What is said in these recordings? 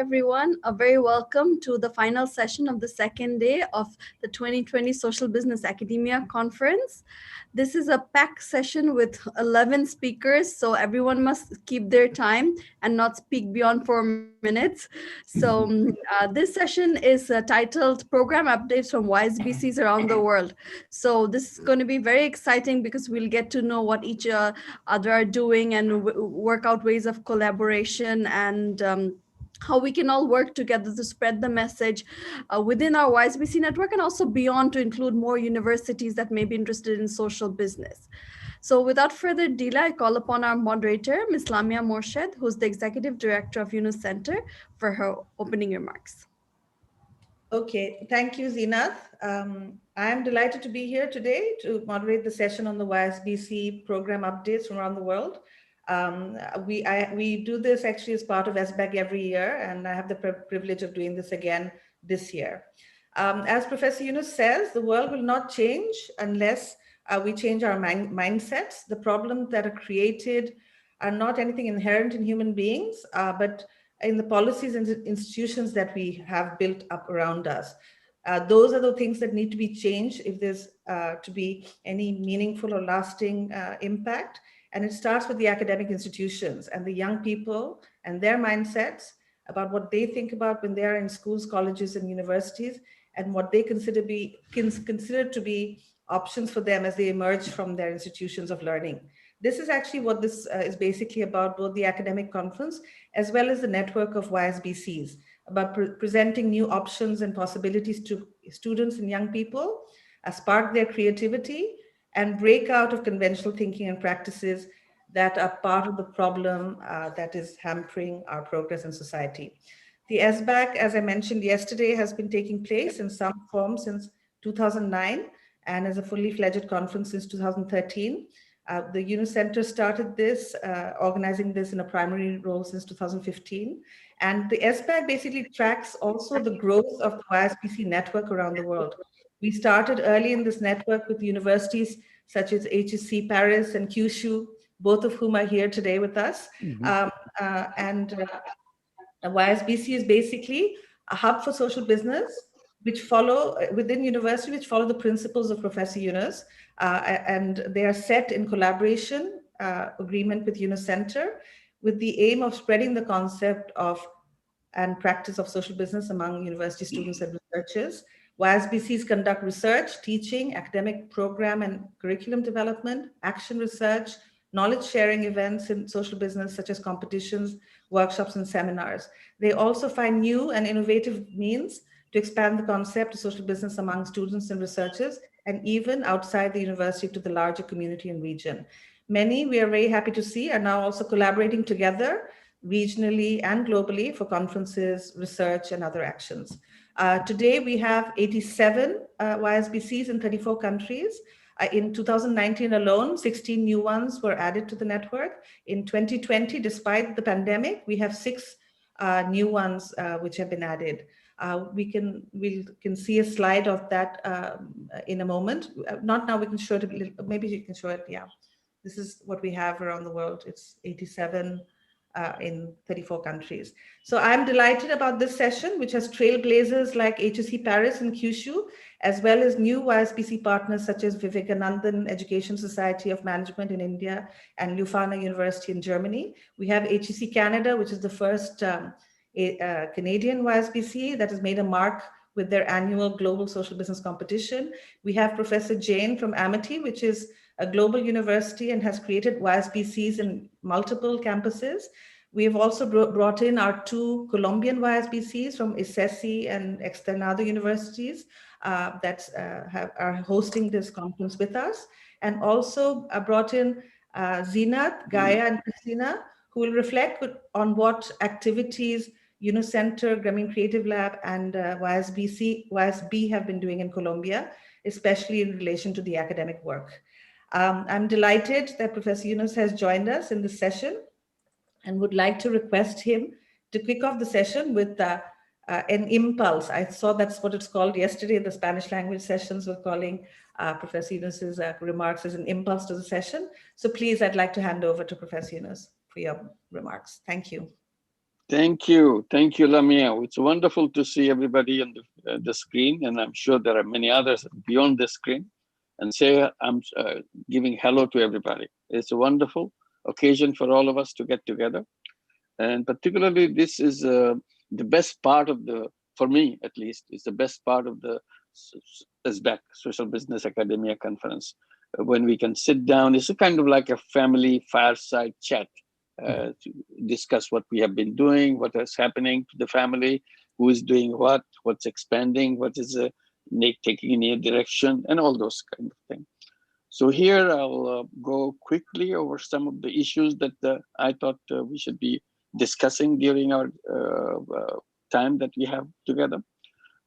everyone. A very welcome to the final session of the second day of the 2020 Social Business Academia Conference. This is a packed session with 11 speakers, so everyone must keep their time and not speak beyond 4 minutes. This session is titled Program Updates from YSBCs Around the World. So this is going to be very exciting because we'll get to know what each other are doing and work out ways of collaboration and how we can all work together to spread the message within our YSBC network and also beyond to include more universities that may be interested in social business. So without further delay, I call upon our moderator, Ms. Lamia Morshed, who's the Executive Director of Yunus Center, for her opening remarks. Okay, thank you, Zeenath. I am delighted to be here today to moderate the session on the YSBC program updates from around the world. We do this actually as part of SBAC every year, and I have the privilege of doing this again this year. As Professor Yunus says, the world will not change unless we change our mindsets. The problems that are created are not anything inherent in human beings, but in the policies and institutions that we have built up around us. Those are the things that need to be changed if there's to be any meaningful or lasting impact. And it starts with the academic institutions and the young people and their mindsets about what they think about when they are in schools, colleges, and universities, and what they consider to be options for them as they emerge from their institutions of learning. This is actually what this is basically about, both the academic conference as well as the network of YSBCs, about presenting new options and possibilities to students and young people, spark their creativity, and break out of conventional thinking and practices that are part of the problem that is hampering our progress in society. The SBAC, as I mentioned yesterday, has been taking place in some form since 2009 and as a fully fledged conference since 2013. The Yunus Center started this, organizing this in a primary role since 2015. And the SBAC basically tracks also the growth of the YSBC network around the world. We started early in this network with universities such as HSC Paris and Kyushu, both of whom are here today with us. YSBC is basically a hub for social business, which follow within university, which follow the principles of Professor Yunus, and they are set in collaboration agreement with Yunus Center with the aim of spreading the concept of and practice of social business among university students and researchers. YSBCs conduct research, teaching, academic program and curriculum development, action research, knowledge sharing events in social business such as competitions, workshops, and seminars. They also find new and innovative means to expand the concept of social business among students and researchers, and even outside the university to the larger community and region. Many, we are very happy to see, are now also collaborating together regionally and globally for conferences, research, and other actions. Today, we have 87 YSBCs in 34 countries. In 2019 alone, 16 new ones were added to the network. In 2020, despite the pandemic, we have 6 new ones which have been added. We can see a slide of that in a moment. Not now, we can show it, maybe you can show it, yeah. This is what we have around the world. It's 87 in 34 countries. So I'm delighted about this session, which has trailblazers like HSC Paris and Kyushu, as well as new YSBC partners such as Vivekanandan Education Society of Management in India and Leuphana University in Germany. We have HEC Canada, which is the first Canadian YSBC that has made a mark with their annual global social business competition. We have Professor Jain from Amity, which is a global university and has created YSBCs in multiple campuses. We have also brought in our 2 Colombian YSBCs from ICESI and Externado universities that are hosting this conference with us, and also brought in Zeenath, Gaia, and Christina, who will reflect on what activities Yunus Center, Grameen Creative Lab, and YSB have been doing in Colombia, especially in relation to the academic work. I'm delighted that Professor Yunus has joined us in this session and would like to request him to kick off the session with an impulse. I saw that's what it's called yesterday. The Spanish language sessions were calling Professor Yunus's remarks as an impulse to the session. So please, I'd like to hand over to Professor Yunus for your remarks. Thank you. Thank you, Lamia. It's wonderful to see everybody on the screen, and I'm sure there are many others beyond the screen. And say I'm giving hello to everybody. It's a wonderful occasion for all of us to get together, and particularly this is the best part of the, for me at least, is the best part of the SBAC Social Business Academia Conference, when we can sit down. It's a kind of like a family fireside chat to discuss what we have been doing, what is happening to the family, who is doing what, what's expanding, what is taking in a direction, and all those kind of things. So here I'll go quickly over some of the issues that I thought we should be discussing during our time that we have together.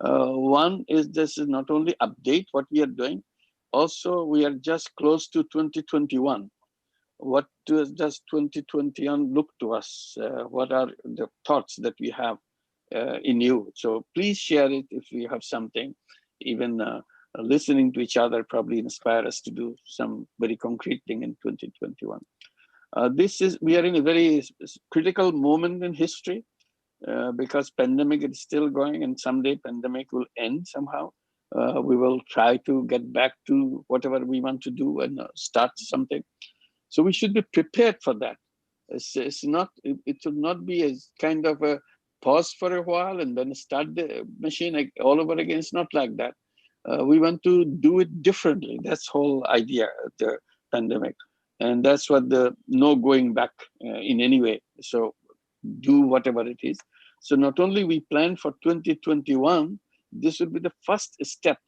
One is, this is not only update what we are doing, also we are just close to 2021. What does 2021 look to us? What are the thoughts that we have in you? So please share it if you have something. Even listening to each other probably inspire us to do some very concrete thing in 2021. We are in a very critical moment in history, because pandemic is still going, and someday pandemic will end somehow. We will try to get back to whatever we want to do and start something. So we should be prepared for that. It should not be a kind of a pause for a while and then start the machine all over again. It's not like that. We want to do it differently. That's whole idea of the pandemic. And that's what the no going back in any way. So do whatever it is. So not only we plan for 2021, this will be the first step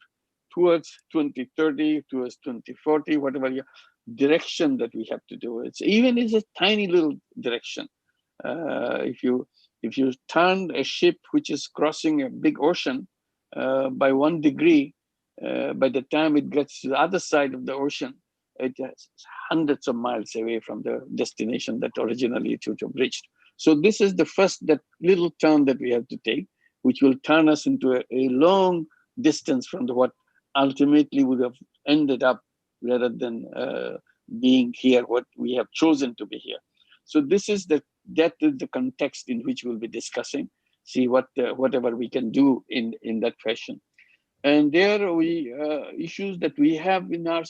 towards 2030, towards 2040, whatever direction that we have to do. It's a tiny little direction. If you turn a ship which is crossing a big ocean by 1 degree, by the time it gets to the other side of the ocean, it is hundreds of miles away from the destination that originally it should have reached. So this is the first, that little turn that we have to take, which will turn us into a long distance from what ultimately would have ended up, rather than being here, what we have chosen to be here. So that is the context in which we'll be discussing, see whatever we can do in that fashion. And there we issues that we have in our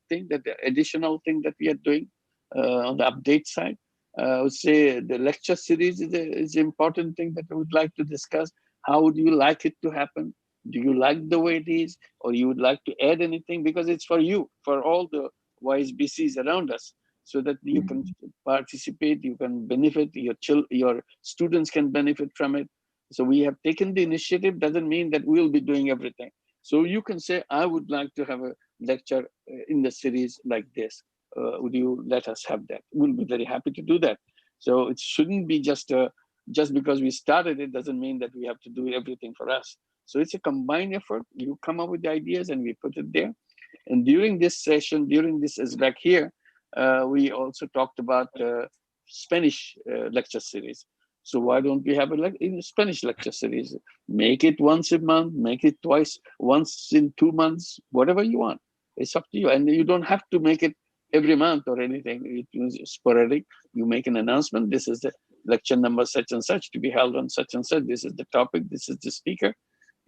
thing, that the additional thing that we are doing on the update side. I would say the lecture series is an important thing that I would like to discuss. How would you like it to happen? Do you like the way it is, or you would like to add anything? Because it's for you, for all the YSBCs around us, so that you can participate, you can benefit, your students can benefit from it. So we have taken the initiative, doesn't mean that we'll be doing everything. So you can say, I would like to have a lecture in the series like this. Would you let us have that? We'll be very happy to do that. So it shouldn't be just because we started it doesn't mean that we have to do everything for us. So it's a combined effort. You come up with the ideas and we put it there. And during this session, during this SBAC here, we also talked about Spanish lecture series. So why don't we have a Spanish lecture series? Make it once a month, make it once in 2 months, whatever you want. It's up to you. And you don't have to make it every month or anything. It is sporadic. You make an announcement. This is the lecture number such and such to be held on such and such. This is the topic. This is the speaker.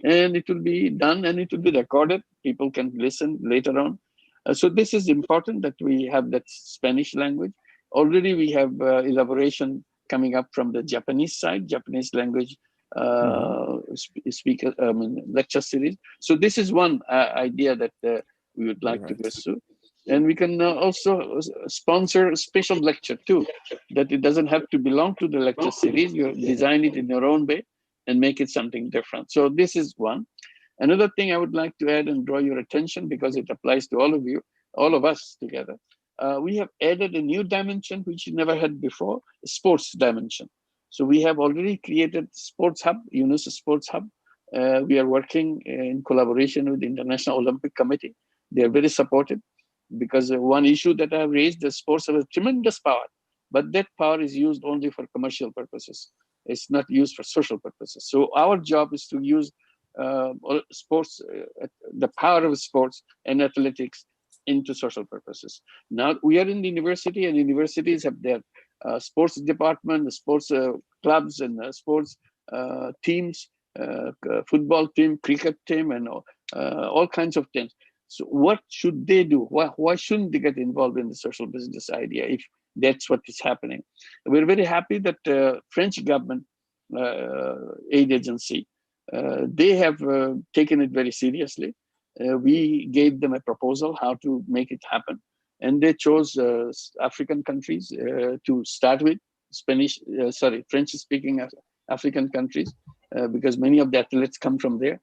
And it will be done and it will be recorded. People can listen later on. So this is important that we have that Spanish language. Already we have elaboration coming up from the Japanese side, Japanese language speaker lecture series. So this is one idea that we would like to pursue. And we can also sponsor a special lecture too, that it doesn't have to belong to the lecture series. You design it in your own way and make it something different. So this is one. Another thing I would like to add and draw your attention, because it applies to all of you, all of us together. We have added a new dimension which you never had before, sports dimension. So we have already created Sports Hub, Yunus Sports Hub. We are working in collaboration with the International Olympic Committee. They are very supportive, because one issue that I have raised, the sports have a tremendous power, but that power is used only for commercial purposes. It's not used for social purposes. So our job is to use sports, the power of sports and athletics into social purposes. Now we are in the university, and universities have their sports department, the sports clubs and sports teams, football team, cricket team, and all kinds of things. So what should they do? Why shouldn't they get involved in the social business idea if that's what is happening? We're very happy that French government aid agency, they have taken it very seriously. We gave them a proposal how to make it happen. And they chose African countries to start with, French-speaking African countries, because many of the athletes come from there.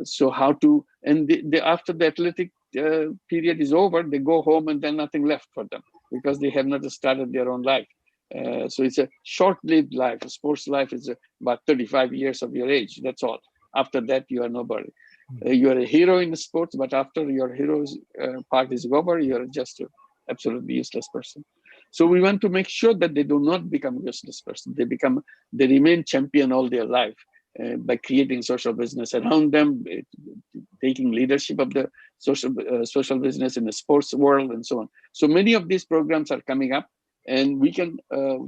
So how to, and after the athletic period is over, they go home and then nothing left for them because they have not started their own life. So it's a short-lived life. A sports life is about 35 years of your age. That's all. After that, you are nobody. You are a hero in the sports, but after your hero's part is over, you are just an absolutely useless person. So we want to make sure that they do not become a useless person. They remain champion all their life by creating social business around them, taking leadership of the social business in the sports world and so on. So many of these programs are coming up, and we can,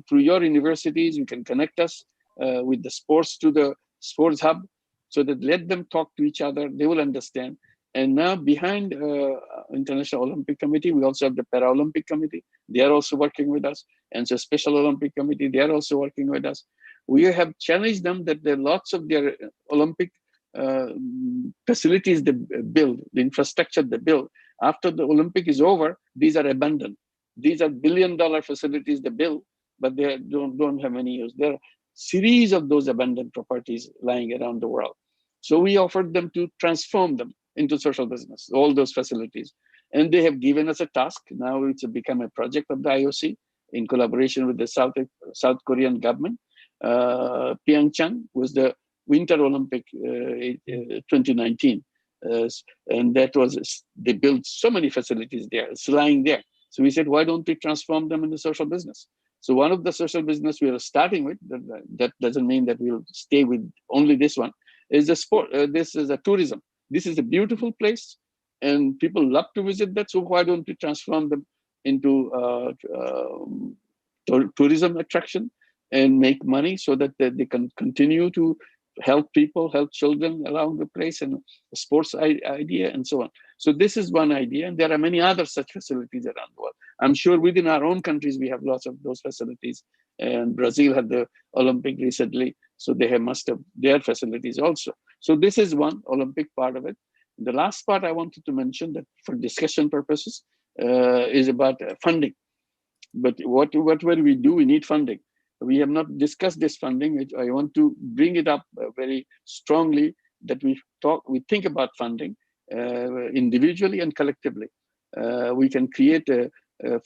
through your universities, you can connect us with the sports to the sports hub, so that let them talk to each other, they will understand. And now behind International Olympic Committee, we also have the Paralympic Committee. They are also working with us. And so Special Olympic Committee, they are also working with us. We have challenged them that there are lots of their Olympic facilities they build, the infrastructure they build. After the Olympic is over, these are abandoned. These are billion-dollar facilities they build, but they don't have any use. There are series of those abandoned properties lying around the world. So we offered them to transform them into social business, all those facilities. And they have given us a task. Now it's become a project of the IOC in collaboration with the South Korean government. Pyeongchang was the Winter Olympic 2019. And that was, they built so many facilities there, it's lying there. So we said, why don't we transform them into social business? So one of the social business we are starting with, that doesn't mean that we'll stay with only this one, is the sport. This is a tourism. This is a beautiful place and people love to visit that. So why don't we transform them into tourism attraction and make money so that they can continue to help people, help children around the place, and sports idea and so on. So this is one idea, and there are many other such facilities around the world. I'm sure within our own countries we have lots of those facilities, and Brazil had the Olympic recently, so they must have their facilities also. So this is one Olympic part of it. The last part I wanted to mention, that for discussion purposes, is about funding. But what will we do? We need funding. We have not discussed this funding. I want to bring it up very strongly, that we think about funding individually and collectively. We can create a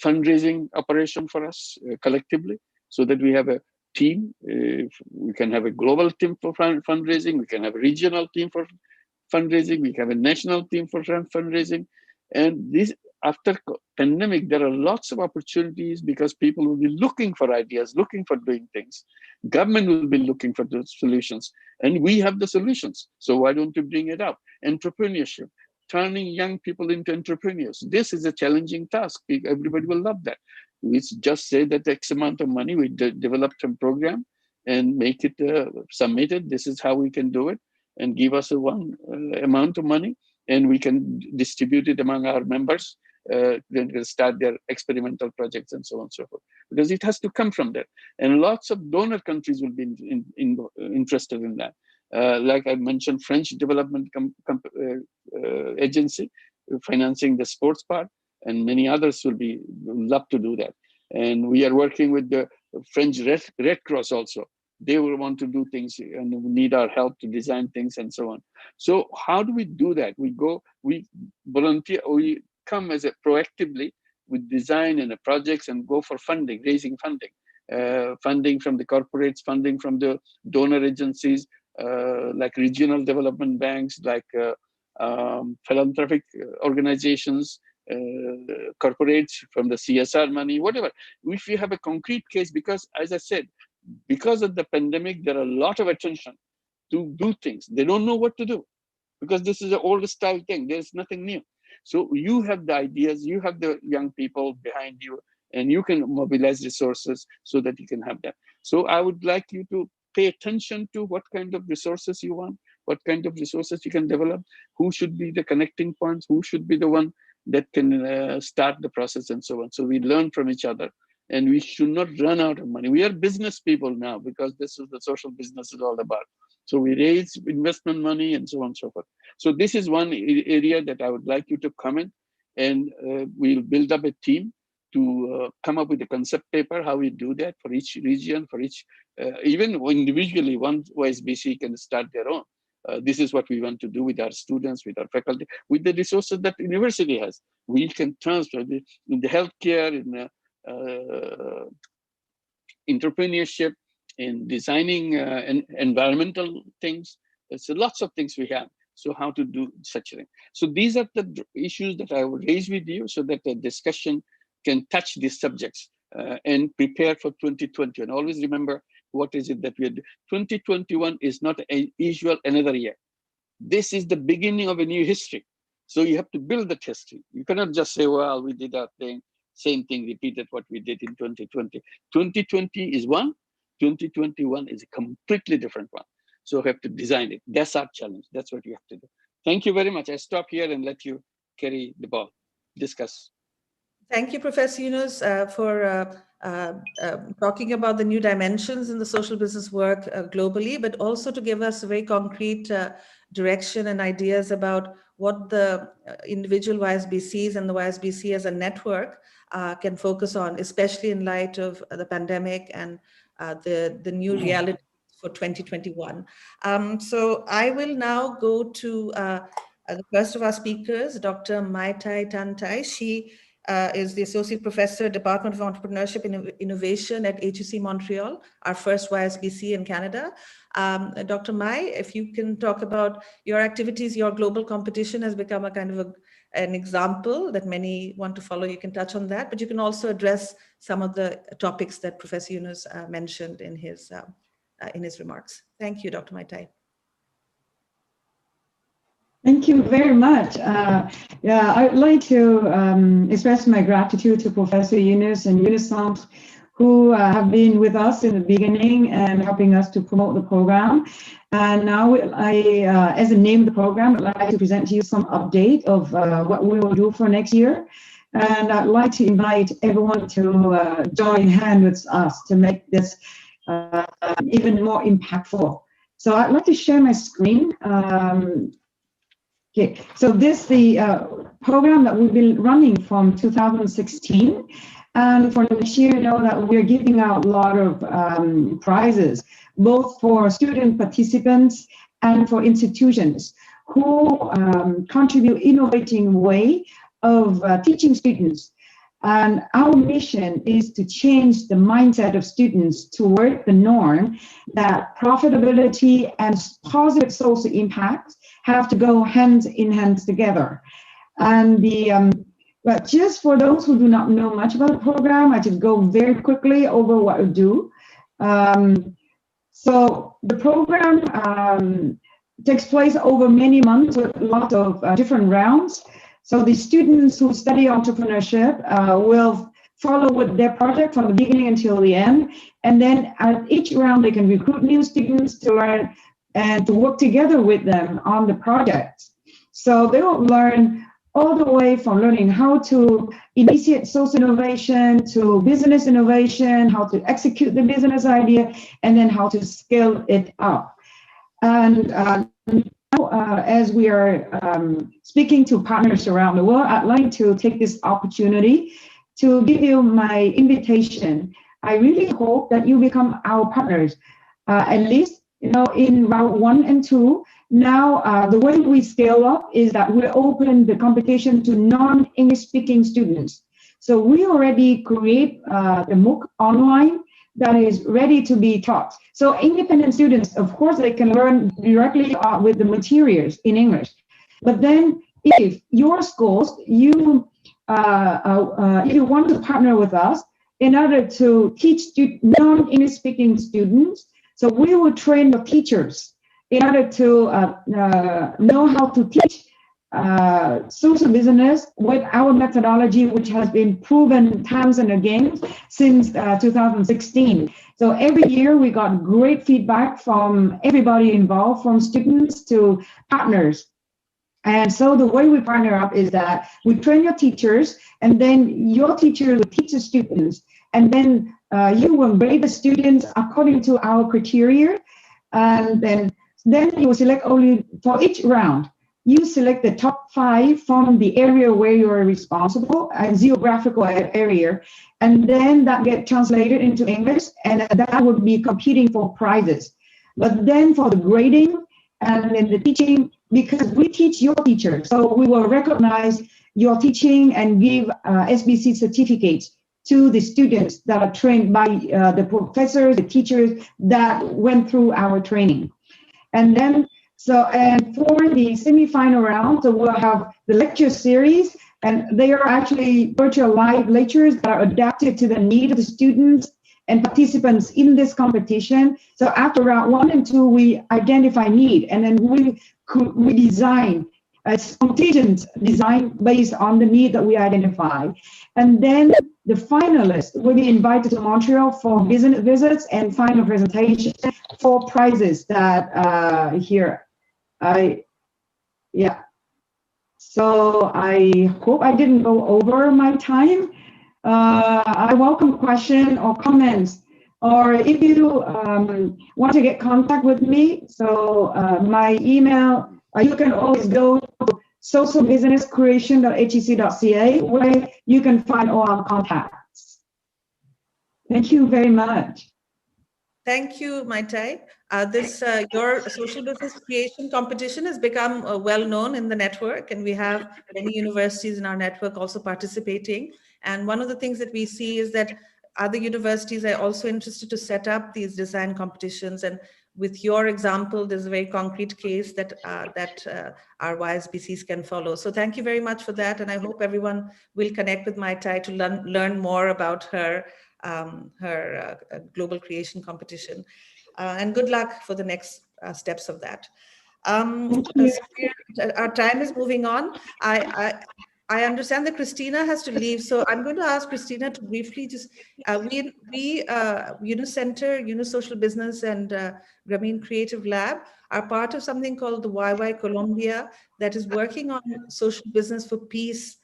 fundraising operation for us collectively, so that we have a team. We can have a global team for fundraising. We can have a regional team for fundraising. We can have a national team for fundraising. And this, after pandemic, there are lots of opportunities because people will be looking for ideas, looking for doing things. Government will be looking for those solutions, and we have the solutions. So why don't we bring it up? Entrepreneurship, turning young people into entrepreneurs. This is a challenging task. Everybody will love that. We just say that X amount of money, we developed a program and make it submitted. This is how we can do it, and give us one amount of money, and we can distribute it among our members. Then they'll start their experimental projects and so on and so forth, because it has to come from there. And lots of donor countries will be interested in that. Like I mentioned, French Development Agency financing the sports part, and many others will love to do that. And we are working with the French Red Cross also. They will want to do things and need our help to design things and so on. So how do we do that? We volunteer, we come as a proactively with design and the projects and go for funding, raising funding. Funding from the corporates, funding from the donor agencies, like regional development banks, like philanthropic organizations, corporates from the CSR money, whatever. If you have a concrete case, because as I said, because of the pandemic, there are a lot of attention to do things. They don't know what to do, because this is an old style thing. There's nothing new. So you have the ideas, you have the young people behind you, and you can mobilize resources so that you can have that. So I would like you to pay attention to what kind of resources you want, what kind of resources you can develop, who should be the connecting points, who should be the one that can start the process and so on. So we learn from each other, and we should not run out of money. We are business people now, because this is the social business is all about. So we raise investment money and so on and so forth. So this is one area that I would like you to comment, and we'll build up a team to come up with a concept paper, how we do that for each region, for each, even individually, one YSBC can start their own. This is what we want to do with our students, with our faculty, with the resources that university has. We can transfer in the healthcare, in entrepreneurship, in designing environmental things. There's lots of things we have. So how to do such a thing. So these are the issues that I would raise with you, so that the discussion can touch these subjects and prepare for 2020. And always remember, what is it that we are doing? 2021 is not a usual another year. This is the beginning of a new history. So you have to build that history. You cannot just say, well, we did our thing, same thing, repeated what we did in 2020. 2020 is one, 2021 is a completely different one. So we have to design it. That's our challenge. That's what you have to do. Thank you very much. I stop here and let you carry the ball, discuss. Thank you, Professor Yunus, for talking about the new dimensions in the social business work globally, but also to give us a very concrete direction and ideas about what the individual YSBCs and the YSBC as a network can focus on, especially in light of the pandemic and the new reality for 2021. So I will now go to the first of our speakers, Dr. Maitai Tantai. She is the Associate Professor, Department of Entrepreneurship and Innovation at HEC Montreal, our first YSBC in Canada. Dr. Mai, if you can talk about your activities, your global competition has become a kind of an example that many want to follow. You can touch on that, but you can also address some of the topics that Professor Yunus mentioned in his remarks. Thank you, Dr. Maitai. Thank you very much. Yeah, I'd like to express my gratitude to Professor Yunus and Yunus Centres, who have been with us in the beginning and helping us to promote the program. And now as a name of the program, I'd like to present to you some update of what we will do for next year. And I'd like to invite everyone to join hand with us to make this even more impactful. So I'd like to share my screen. Okay, so this the program that we've been running from 2016, and for next year, you know that we're giving out a lot of prizes, both for student participants and for institutions who contribute innovating way of teaching students. And our mission is to change the mindset of students toward the norm that profitability and positive social impact have to go hand in hand together. And but just for those who do not know much about the program, I just go very quickly over what we do. So the program takes place over many months with a lot of different rounds. So the students who study entrepreneurship will follow with their project from the beginning until the end. And then at each round, they can recruit new students to learn and to work together with them on the project. So they will learn all the way from learning how to initiate social innovation to business innovation, how to execute the business idea, and then how to scale it up. And as we are speaking to partners around the world, I'd like to take this opportunity to give you my invitation. I really hope that you become our partners, at least in round 1 and 2. Now, the way we scale up is that we open the competition to non-English speaking students. So we already create the MOOC online that is ready to be taught. So independent students, of course, they can learn directly with the materials in English. But then if your schools, if you want to partner with us in order to teach non-English speaking students, so we will train the teachers in order to know how to teach social business with our methodology, which has been proven times and again since 2016. So every year we got great feedback from everybody involved, from students to partners. And so the way we partner up is that we train your teachers, and then your teacher will teach the students, and then you will grade the students according to our criteria, and then you will select only for each round. You select the top 5 from the area where you are responsible, a geographical area, and then that gets translated into English, and that would be competing for prizes. But then for the grading and then the teaching, because we teach your teacher, so we will recognize your teaching and give SBC certificates to the students that are trained by the professors, the teachers that went through our training. And then, and for the semi-final round, so we'll have the lecture series, and they are actually virtual live lectures that are adapted to the need of the students and participants in this competition. So after round 1 and 2, we identify need, and then we design a spontaneous design based on the need that we identify. And then the finalists will be invited to Montreal for visits and final presentation for prizes that here. So I hope I didn't go over my time. I welcome questions or comments, or if you want to get contact with me, so my email, you can always go to socialbusinesscreation.hec.ca, where you can find all our contacts. Thank you very much. Thank you, Maitai. Your social business creation competition has become well known in the network, and we have many universities in our network also participating. And one of the things that we see is that other universities are also interested to set up these design competitions. And with your example, there's a very concrete case that our YSBCs can follow. So thank you very much for that. And I hope everyone will connect with Maitai to learn more about her global creation competition. And good luck for the next steps of that. Our time is moving on. I understand that Christina has to leave, so I'm going to ask Christina to briefly just, Yunus Center, Yunus Social Business and Grameen Creative Lab are part of something called the YY Colombia that is working on social business for peace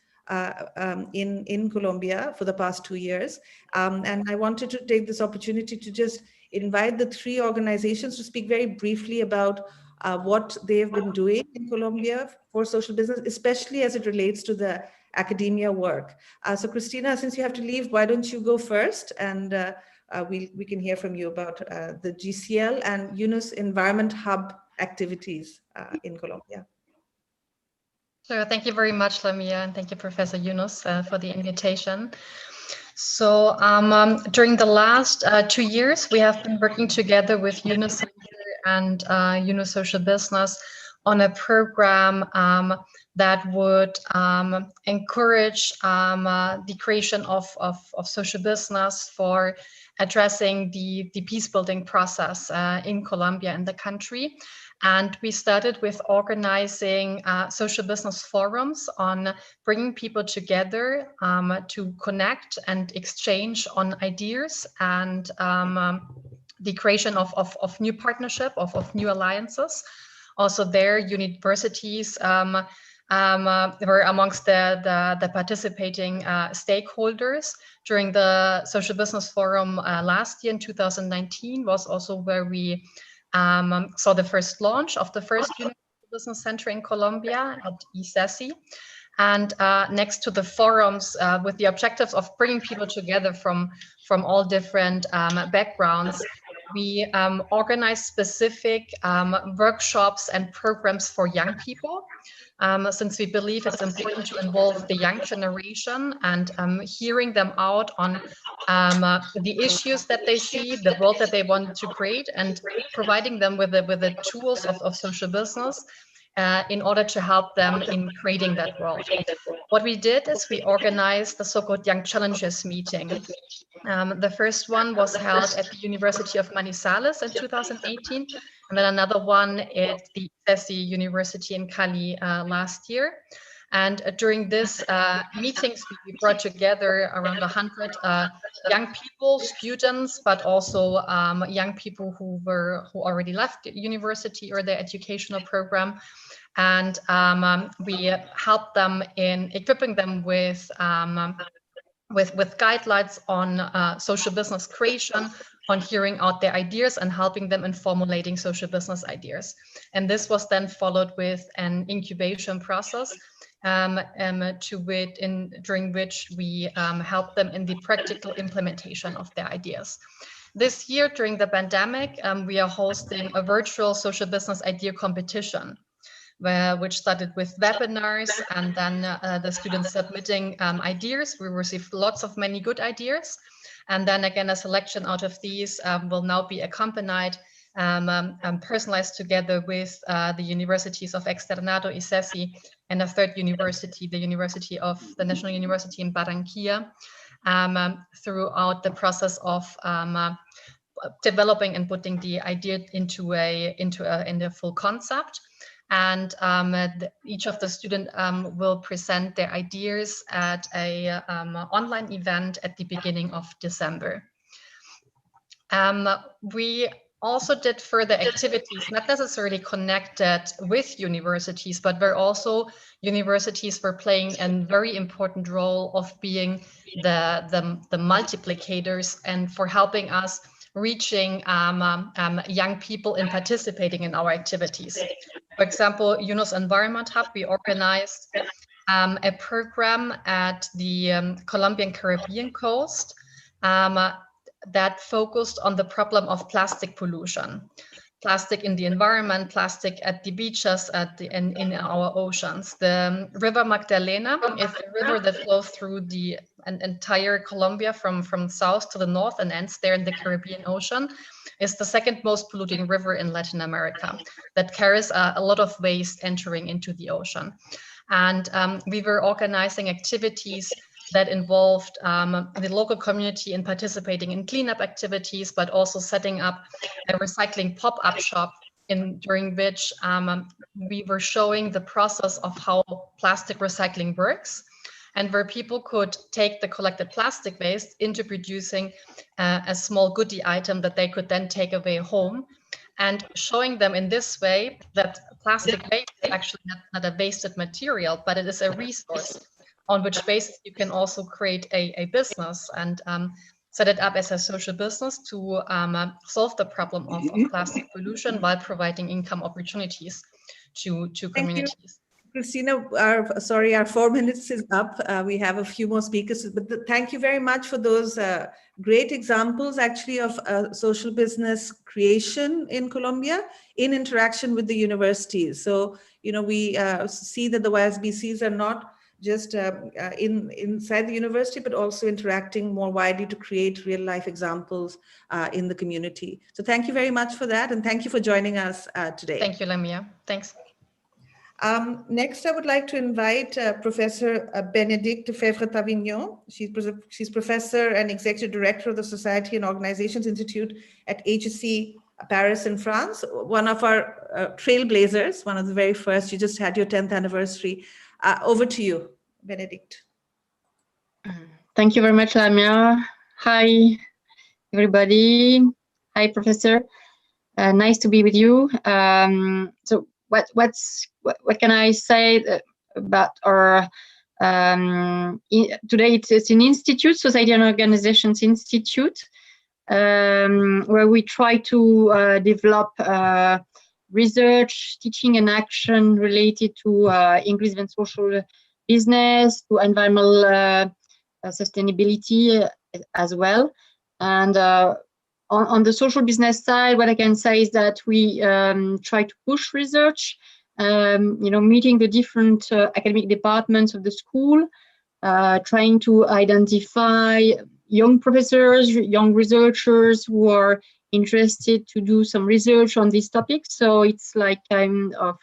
in Colombia for the past 2 years. And I wanted to take this opportunity to just invite the 3 organizations to speak very briefly about what they've been doing in Colombia for social business, especially as it relates to the academia work. So Christina, since you have to leave, why don't you go first, and we can hear from you about the GCL and Yunus Environment Hub activities in Colombia. Sure, thank you very much, Lamia, and thank you, Professor Yunus, for the invitation. So during the last 2 years, we have been working together with Yunus Center and Yunus Social Business on a program that would encourage the creation of social business for addressing the peace building process in Colombia and the country. And we started with organizing social business forums on bringing people together to connect and exchange on ideas and the creation of new partnership, of new alliances. Also there, universities were amongst the participating stakeholders. During the Social Business Forum last year in 2019 was also where we saw the first launch of the first Yunus Business Center in Colombia at ISESI. And next to the forums with the objectives of bringing people together from all different backgrounds, we organize specific workshops and programs for young people, since we believe it's important to involve the young generation and hearing them out on the issues that they see, the world that they want to create, and providing them with the tools of social business in order to help them in creating that world. What we did is we organized the so-called Young Challengers meeting. The first one was held at the University of Manizales in 2018, And then another one at the YSBC University in Cali last year. And during this meetings, we brought together around 100 young people, students, but also young people who already left the university or their educational program. And we helped them in equipping them with guidelines on social business creation, on hearing out their ideas and helping them in formulating social business ideas. And this was then followed with an incubation process during which we helped them in the practical implementation of their ideas. This year, during the pandemic, we are hosting a virtual social business idea competition, which started with webinars and then the students submitting ideas. We received many good ideas. And then again, a selection out of these will now be accompanied and personalized together with the universities of Externado, YSBC, and a third university, the National University in Barranquilla, throughout the process of developing and putting the idea into a full concept. And each of the students will present their ideas at a online event at the beginning of December. We also did further activities, not necessarily connected with universities, but where also universities were playing a very important role of being the multiplicators and for helping us reaching young people and participating in our activities. For example, Yunus Environment Hub, we organized a program at the Colombian Caribbean coast that focused on the problem of plastic pollution. Plastic in the environment, plastic at the beaches, in our oceans. The River Magdalena is a river that flows through the entire Colombia from south to the north and ends there in the Caribbean Ocean. Is the second most polluting river in Latin America that carries a lot of waste entering into the ocean. And we were organizing activities that involved the local community in participating in cleanup activities, but also setting up a recycling pop-up shop during which we were showing the process of how plastic recycling works, and where people could take the collected plastic waste into producing a small goodie item that they could then take away home, and showing them in this way that plastic waste is actually not a wasted material, but it is a resource on which basis you can also create a business and set it up as a social business to solve the problem of plastic pollution while providing income opportunities to communities. Christina, our 4 minutes is up. We have a few more speakers, but thank you very much for those great examples actually of social business creation in Colombia in interaction with the universities. So, we see that the YSBCs are not just inside the university, but also interacting more widely to create real life examples in the community. So thank you very much for that. And thank you for joining us today. Thank you, Lamia. Thanks. Next, I would like to invite Professor Bénédicte Fèvre-Tavignon. She's professor and executive director of the Society and Organizations Institute at HEC Paris in France, one of our trailblazers, one of the very first. You just had your 10th anniversary. Over to you, Bénédicte. Thank you very much, Lamia. Hi, everybody. Hi, Professor. Nice to be with you. So, what can I say about our today? It's an institute, Society and Organizations Institute, where we try to develop research, teaching, and action related to inclusive and social business, to environmental sustainability as well. And on the social business side, what I can say is that we try to push research, meeting the different academic departments of the school, trying to identify young professors, young researchers who are interested to do some research on these topics. So it's like kind of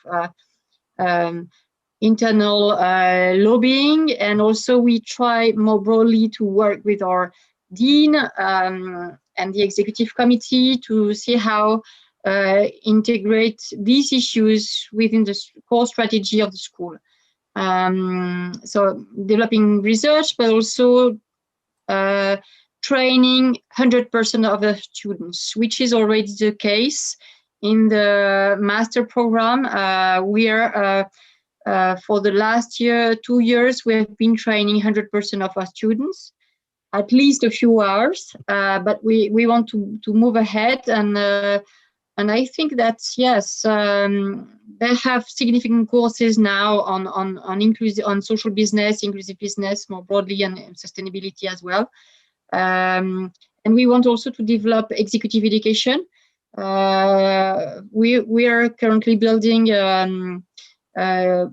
internal lobbying, and also we try more broadly to work with our dean and the executive committee to see how integrate these issues within the core strategy of the school. So developing research, but also training 100% of the students, which is already the case in the master program. We are for the last 2 years, we have been training 100% of our students, at least a few hours, but we want to move ahead, and I think that yes, they have significant courses now on social business, inclusive business more broadly, and sustainability as well. And we want also to develop executive education. We are currently building a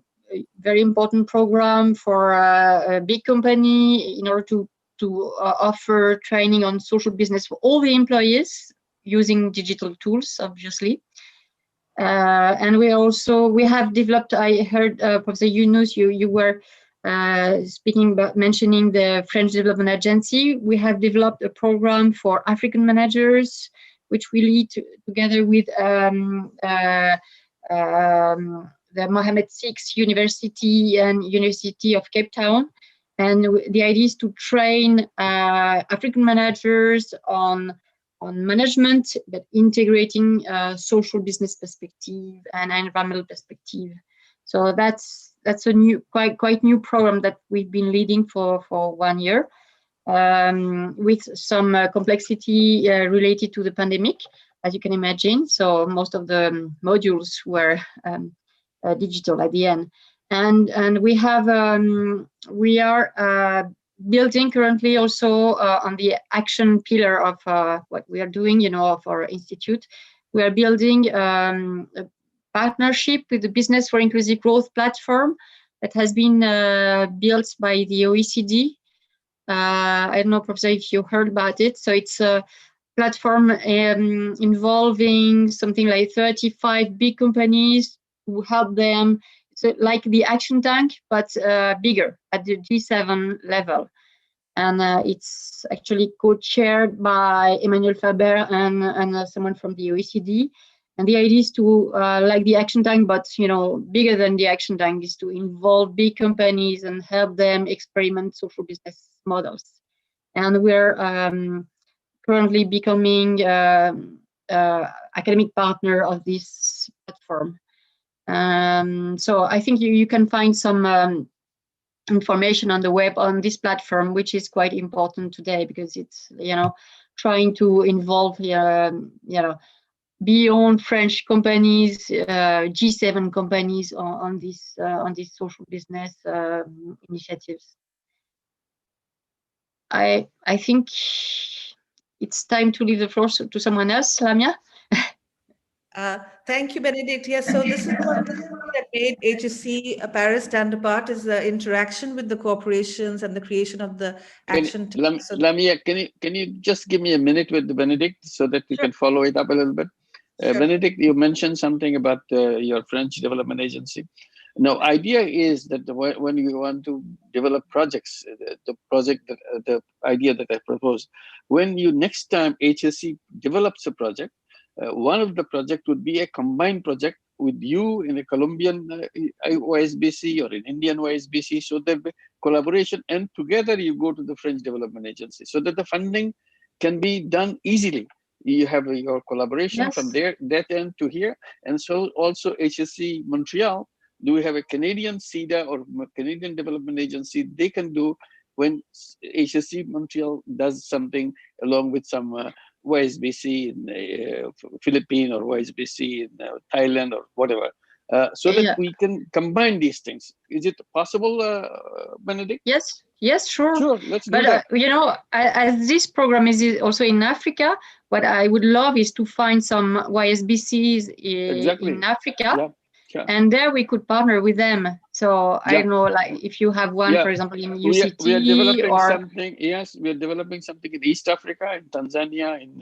very important program for a big company in order to offer training on social business for all the employees using digital tools, obviously. And we have developed, I heard Professor Yunus, you were speaking about mentioning the French Development Agency. We have developed a program for African managers, which we lead together with the Mohammed VI University and University of Cape Town. And the idea is to train African managers on management, but integrating social business perspective and environmental perspective. So that's a new, quite new program that we've been leading for 1 year, with some complexity related to the pandemic, as you can imagine. So most of the modules were digital at the end, and we are building currently also on the action pillar of what we are doing, of our institute. We are building a partnership with the Business for Inclusive Growth platform that has been built by the OECD. I don't know, Professor, if you heard about it. So it's a platform involving something like 35 big companies to help them. So like the Action Tank, but bigger at the G7 level. And it's actually co-chaired by Emmanuel Faber and someone from the OECD. And the idea is to, like the Action Tank, but bigger than the Action Tank, is to involve big companies and help them experiment social business models. And we're currently becoming academic partner of this platform. So I think you can find some information on the web on this platform, which is quite important today because it's trying to involve beyond French companies, G7 companies on these social business initiatives. I think it's time to leave the floor to someone else, Lamia. Thank you, Benedict. Yes, so this is one thing that made HSC Paris stand apart, is the interaction with the corporations and the creation of the action team. Lamia, can you just give me a minute with Benedict so that we can follow it up a little bit? Sure. Benedict, you mentioned something about your French Development Agency. Now, idea is that when you want to develop projects, the idea that I proposed, when you next time HSC develops a project, one of the project would be a combined project with you in a Colombian YSBC or an Indian YSBC, so there be collaboration, and together you go to the French Development Agency, so that the funding can be done easily. You have your collaboration from there, that end to here, and so also HSC Montreal. Do we have a Canadian CEDA or Canadian Development Agency? They can do when HSC Montreal does something along with some YSBC in Philippines or YSBC in Thailand or whatever, so that we can combine these things. Is it possible, Benedict? Yes, sure. Sure, let's do that. As this program is also in Africa, what I would love is to find some YSBCs in Africa. Yeah. Sure. And there we could partner with them. So I don't know, like if you have one, for example, in UCT, we are developing something. Yes, we are developing something in East Africa, in Tanzania, in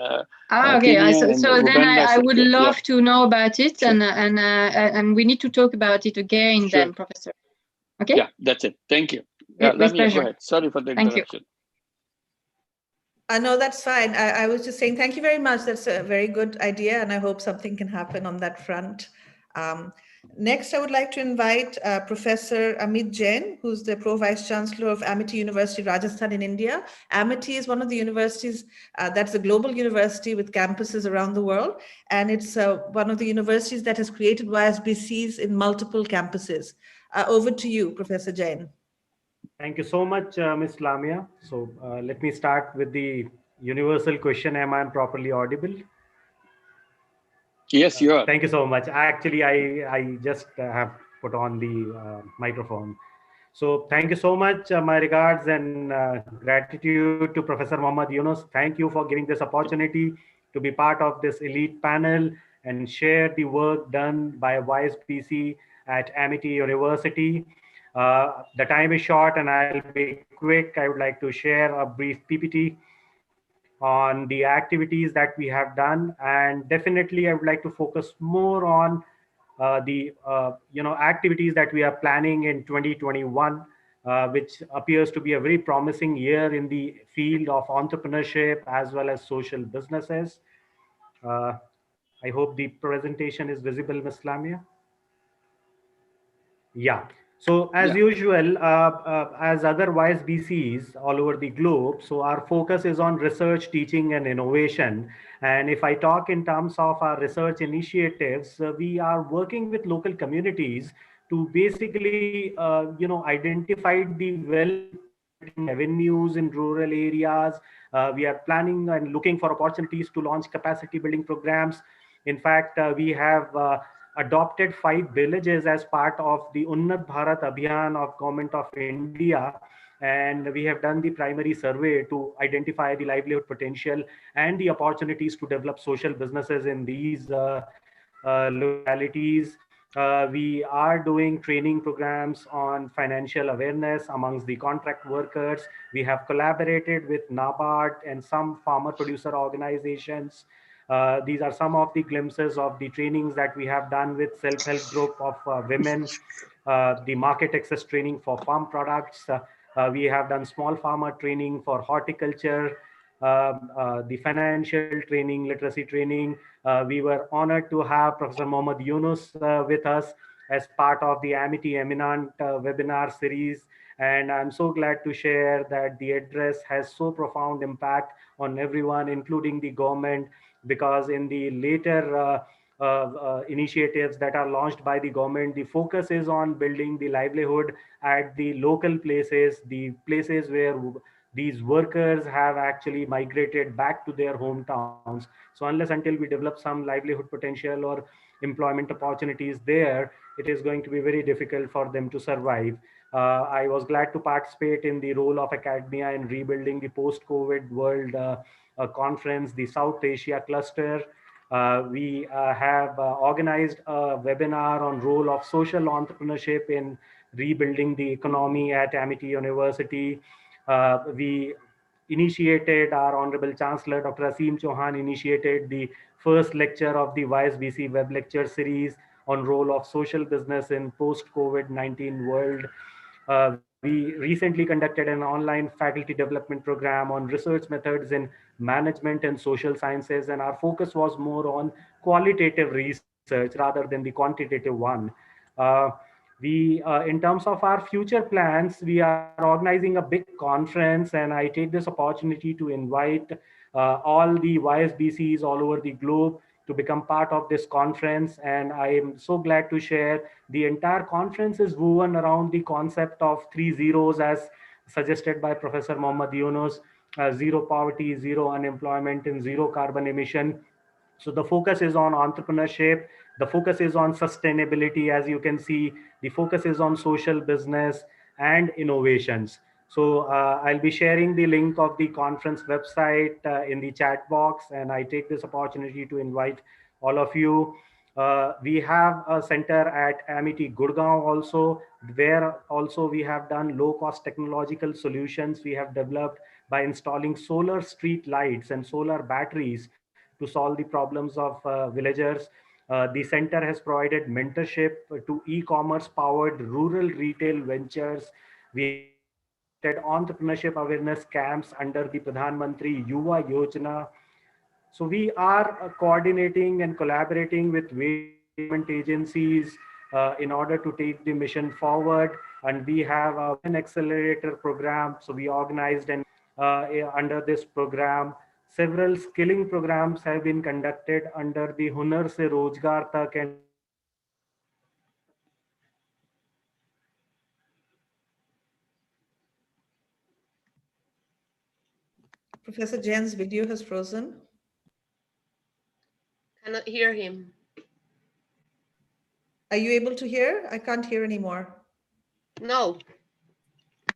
Kenya, so Uganda, then I would love to know about it, sure. and we need to talk about it again, then, Professor. Okay. Yeah, that's it. Thank you. With Lamia, pleasure. go ahead. Sorry for the interruption. No, that's fine. I was just saying thank you very much. That's a very good idea, and I hope something can happen on that front. Um, Next, I would like to invite Professor Amit Jain, who's the Pro-Vice Chancellor of Amity University, Rajasthan in India. Amity is one of the universities that's a global university with campuses around the world, and it's one of the universities that has created YSBCs in multiple campuses. Over to you, Professor Jain. Thank you so much, Ms. Lamia. So let me start with the universal question, am I properly audible? Yes, you are. Thank you so much. Actually, I just have put on the microphone. So thank you so much. My regards and gratitude to Professor Mohammad Yunus. Thank you for giving this opportunity to be part of this elite panel and share the work done by YSBC at Amity University. The time is short and I'll be quick. I would like to share a brief PPT on the activities that we have done, and definitely I would like to focus more on the activities that we are planning in 2021, which appears to be a very promising year in the field of entrepreneurship as well as social businesses. Uh, I hope the presentation is visible, Ms. Lamia. Yeah. So as Yeah. usual, as otherwise BCs all over the globe, so our focus is on research, teaching, and innovation. And if I talk in terms of our research initiatives, we are working with local communities to basically, identify the wealth creating avenues in rural areas. We are planning and looking for opportunities to launch capacity building programs. In fact, we have adopted 5 villages as part of the Unnat Bharat Abhiyan of Government of India. And we have done the primary survey to identify the livelihood potential and the opportunities to develop social businesses in these localities. We are doing training programs on financial awareness amongst the contract workers. We have collaborated with NABARD and some farmer producer organizations. These are some of the glimpses of the trainings that we have done with self-help group of women, the market access training for farm products. We have done small farmer training for horticulture, the financial training, literacy training. We were honored to have Professor Mohammad Yunus with us as part of the Amity Eminent webinar series. And I'm so glad to share that the address has so profound impact on everyone, including the government, because in the later initiatives that are launched by the government, the focus is on building the livelihood at the local places, the places where these workers have actually migrated back to their hometowns. So unless until we develop some livelihood potential or employment opportunities there, it is going to be very difficult for them to survive. I was glad to participate in the role of academia in rebuilding the post-COVID world conference, the South Asia cluster. We have organized a webinar on role of social entrepreneurship in rebuilding the economy at Amity University. We initiated, our Honorable Chancellor, Dr. Asim Chauhan, initiated the first lecture of the YSBC web lecture series on role of social business in post-COVID-19 world. We recently conducted an online faculty development program on research methods in management and social sciences, and our focus was more on qualitative research rather than the quantitative one. Uh, in terms of our future plans, we are organizing a big conference, and I take this opportunity to invite all the YSBCs all over the globe to become part of this conference. And I am so glad to share the entire conference is woven around the concept of 3 zeros as suggested by Professor Mohammad Yunus: zero poverty, zero unemployment, and zero carbon emission. So the focus is on entrepreneurship, the focus is on sustainability, as you can see, the focus is on social business and innovations. So I'll be sharing the link of the conference website in the chat box, and I take this opportunity to invite all of you. We have a center at Amity Gurgaon also, where also we have done low cost technological solutions we have developed by installing solar street lights and solar batteries to solve the problems of villagers. The center has provided mentorship to e-commerce powered rural retail ventures. We have done entrepreneurship awareness camps under the Pradhan Mantri Yuva Yojana. So we are coordinating and collaborating with various government agencies in order to take the mission forward. And we have a Women Accelerator program. So we organized and under this program, several skilling programs have been conducted under the Hunar Se Rozgar Tak and Professor Jain's video has frozen. Cannot hear him. Are you able to hear? I can't hear anymore. No.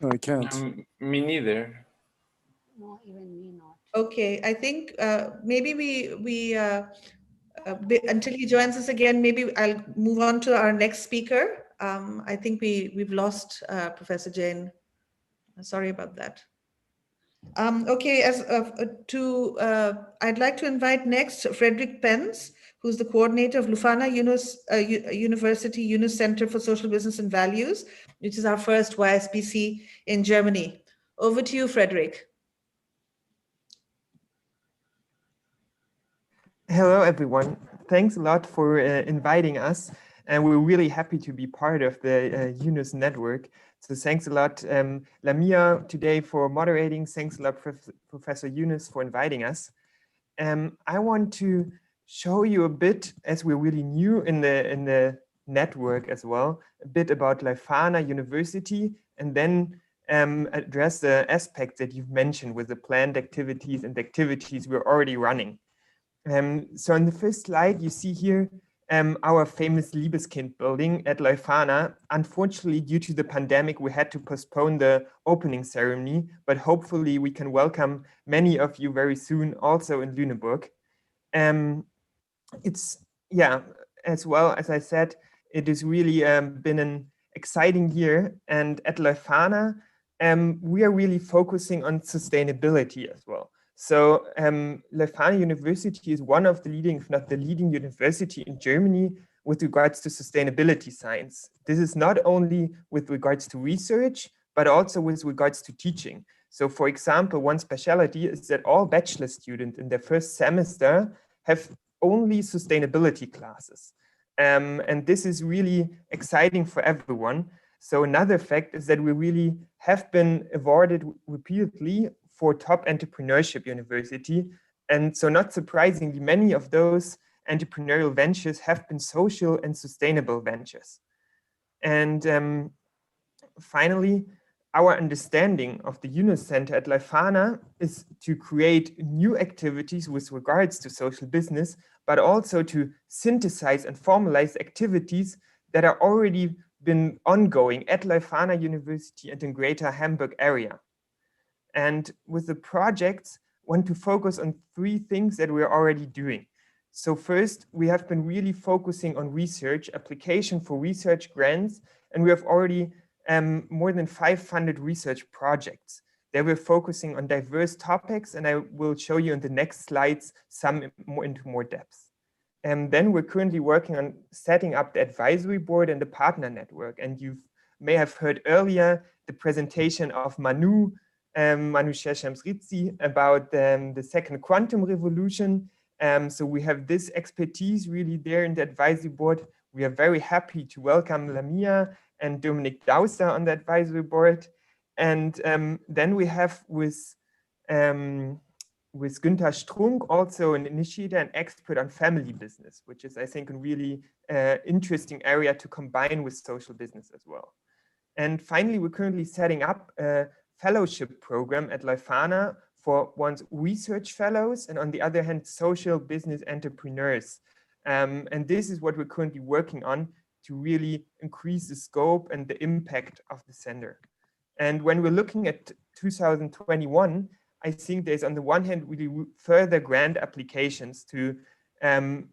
No, I can't. Me neither. No, even me not. Okay, I think maybe until he joins us again, maybe I'll move on to our next speaker. I think we've lost Professor Jain. Sorry about that. Okay, I'd like to invite next Frederick Pence, who's the coordinator of Lufana Yunus University Yunus Center for Social Business and Values, which is our first YSBC in Germany. Over to you, Frederick. Hello, everyone. Thanks a lot for inviting us. And we're really happy to be part of the Yunus network. So thanks a lot, Lamia, today for moderating. Thanks a lot, Professor Yunus, for inviting us. I want to show you a bit, as we're really new in the network as well, a bit about Lufana University, and then address the aspects that you've mentioned with the planned activities and activities we're already running. So on the first slide, you see here our famous Liebeskind building at Lufana. Unfortunately, due to the pandemic, we had to postpone the opening ceremony, but hopefully we can welcome many of you very soon also in Lüneburg. It's, yeah, as well as I said, it has really been an exciting year. And at Lufana, we are really focusing on sustainability as well. So Lufana University is one of the leading, if not the leading university in Germany with regards to sustainability science. This is not only with regards to research, but also with regards to teaching. So for example, one specialty is that all bachelor students in their first semester have only sustainability classes. And this is really exciting for everyone. So another fact is that we really have been awarded repeatedly for Top Entrepreneurship University. And so not surprisingly, many of those entrepreneurial ventures have been social and sustainable ventures. And finally, our understanding of the Yunus Center at Lufana is to create new activities with regards to social business, but also to synthesize and formalize activities that are already been ongoing at Lufana University and in Greater Hamburg area. And with the projects, want to focus on three things that we're already doing. So first, we have been really focusing on research, application for research grants, and we have already more than 500 research projects. They were focusing on diverse topics, and I will show you in the next slides some into more depth. And then we're currently working on setting up the advisory board and the partner network. And you may have heard earlier the presentation of Manu Sheshamsritzi about the second quantum revolution. So we have this expertise really there in the advisory board. We are very happy to welcome Lamia and Dominic Dauster on the advisory board. And then we have with Günther Strunk, also an initiator and expert on family business, which is, I think, a really interesting area to combine with social business as well. And finally, we're currently setting up a fellowship program at Lufana for one's research fellows, and on the other hand, social business entrepreneurs. And this is what we're currently working on to really increase the scope and the impact of the center. And when we're looking at 2021, I think there's on the one hand really further grant applications to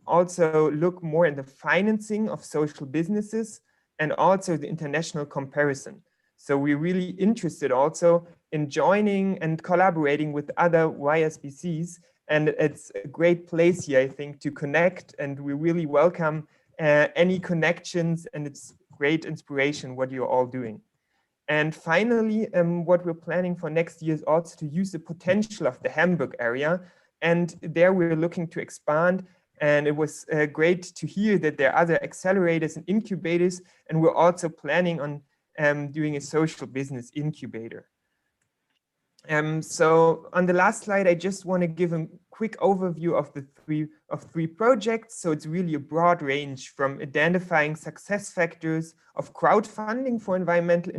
also look more in the financing of social businesses and also the international comparison. So we're really interested also in joining and collaborating with other YSBCs. And it's a great place here, I think, to connect. And we really welcome any connections, and it's great inspiration what you're all doing. And finally, what we're planning for next year is also to use the potential of the Hamburg area. And there we're looking to expand. And it was great to hear that there are other accelerators and incubators. And we're also planning on doing a social business incubator. So on the last slide, I just want to give a quick overview of the three projects. So it's really a broad range from identifying success factors of crowdfunding for environmental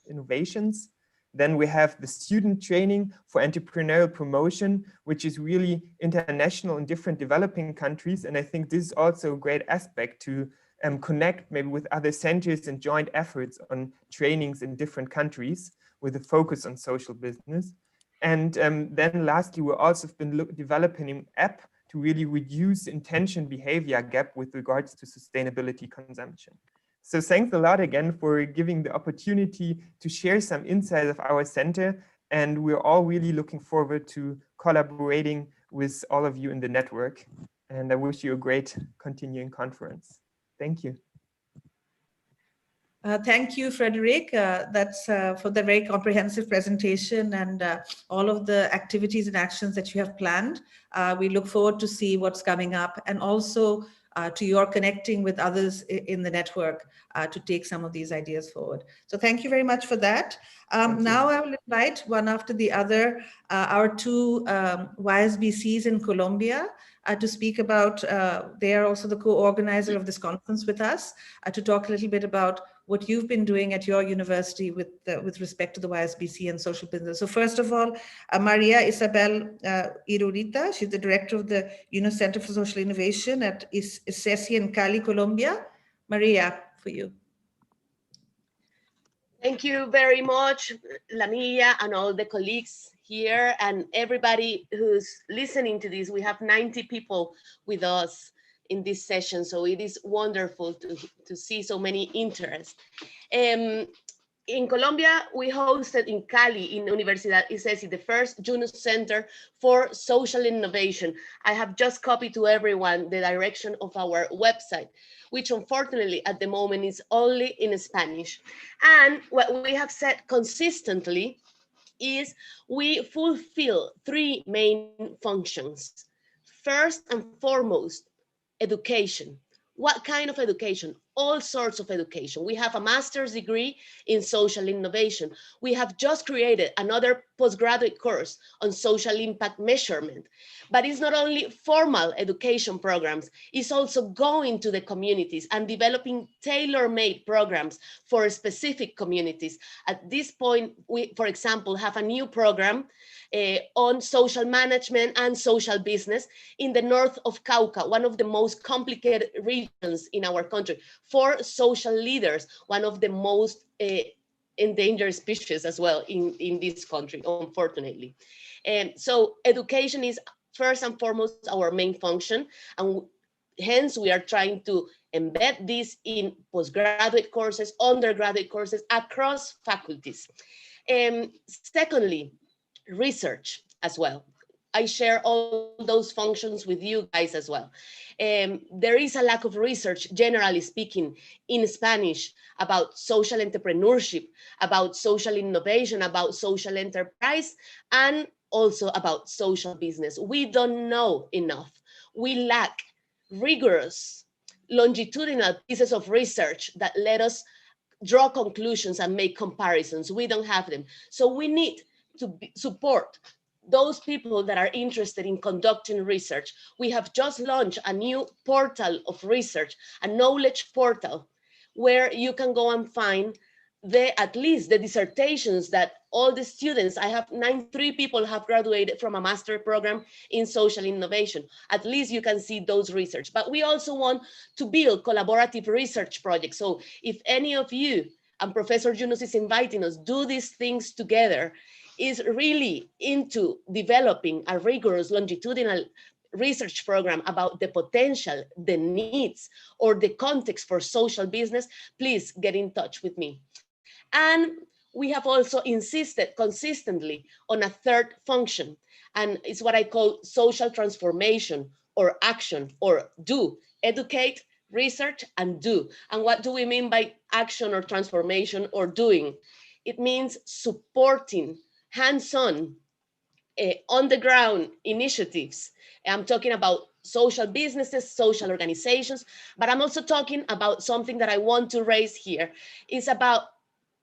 innovations. Then we have the student training for entrepreneurial promotion, which is really international in different developing countries. And I think this is also a great aspect to connect maybe with other centers and joint efforts on trainings in different countries, with a focus on social business. And then lastly, we also have been developing an app to really reduce intention behavior gap with regards to sustainability consumption. So thanks a lot again for giving the opportunity to share some insights of our center. And we're all really looking forward to collaborating with all of you in the network. And I wish you a great continuing conference. Thank you. Thank you, Frederick. That's for the very comprehensive presentation and all of the activities and actions that you have planned. We look forward to see what's coming up, and also to your connecting with others in the network to take some of these ideas forward. So thank you very much for that. Now I will invite one after the other our two YSBCs in Colombia to speak about, they are also the co-organizer of this conference with us, to talk a little bit about what you've been doing at your university with respect to the YSBC and social business. So first of all, Maria Isabel Irurita, she's the director of the Yunus Center for Social Innovation at ISESI in Cali, Colombia. Maria, for you. Thank you very much, Lamia, and all the colleagues here and everybody who's listening to this. We have 90 people with us in this session, so it is wonderful to see so many interest. In Colombia, we hosted in Cali, in Universidad ISESI, the first Yunus Center for Social Innovation. I have just copied to everyone the direction of our website, which unfortunately at the moment is only in Spanish. And what we have said consistently is we fulfill three main functions. First and foremost, education. What kind of education? All sorts of education. We have a master's degree in social innovation. We have just created another postgraduate course on social impact measurement. But it's not only formal education programs, it's also going to the communities and developing tailor-made programs for specific communities. At this point, we, for example, have a new program on social management and social business in the north of Cauca, one of the most complicated regions in our country, for social leaders, one of the most endangered species as well in this country, unfortunately. So education is first and foremost our main function, and hence we are trying to embed this in postgraduate courses, undergraduate courses across faculties. Secondly, research as well. I share all those functions with you guys as well. There is a lack of research, generally speaking, in Spanish about social entrepreneurship, about social innovation, about social enterprise, and also about social business. We don't know enough. We lack rigorous, longitudinal pieces of research that let us draw conclusions and make comparisons. We don't have them. So we need to support those people that are interested in conducting research. We have just launched a new portal of research, a knowledge portal, where you can go and find at least the dissertations that all the students, I have 93 people have graduated from a master program in social innovation. At least you can see those research. But we also want to build collaborative research projects. So if any of you, and Professor Yunus is inviting us, do these things together, is really into developing a rigorous longitudinal research program about the potential, the needs, or the context for social business, please get in touch with me. And we have also insisted consistently on a third function, and it's what I call social transformation or action, or do, educate, research, and do. And what do we mean by action or transformation or doing? It means supporting hands-on, on the ground initiatives. I'm talking about social businesses, social organizations, but I'm also talking about something that I want to raise here. It's about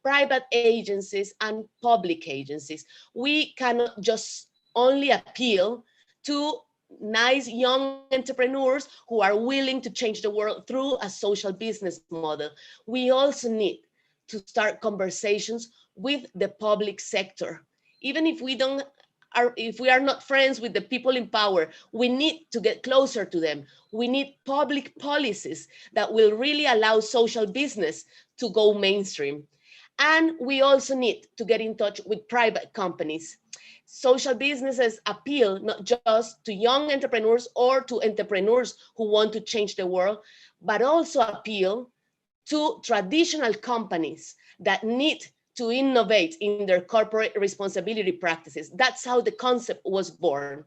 private agencies and public agencies. We cannot just only appeal to nice young entrepreneurs who are willing to change the world through a social business model. We also need to start conversations with the public sector. Even if we are not friends with the people in power, we need to get closer to them. We need public policies that will really allow social business to go mainstream. And we also need to get in touch with private companies. Social businesses appeal not just to young entrepreneurs or to entrepreneurs who want to change the world, but also appeal to traditional companies that need to innovate in their corporate responsibility practices. That's how the concept was born.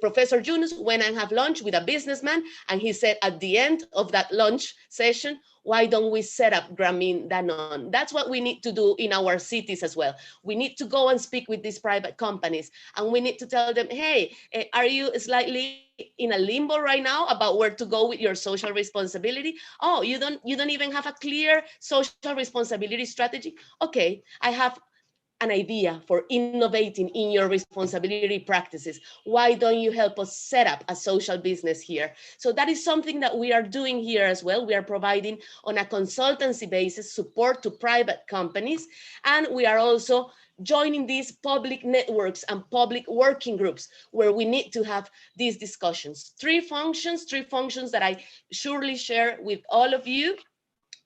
Professor Yunus went and have lunch with a businessman, and he said at the end of that lunch session, why don't we set up Grameen Danone? That's what we need to do in our cities as well. We need to go and speak with these private companies, and we need to tell them, hey, are you slightly in a limbo right now about where to go with your social responsibility? Oh, you don't even have a clear social responsibility strategy? Okay, I have an idea for innovating in your responsibility practices. Why don't you help us set up a social business here? So that is something that we are doing here as well. We are providing on a consultancy basis support to private companies, and we are also joining these public networks and public working groups where we need to have these discussions. Three functions that I surely share with all of you.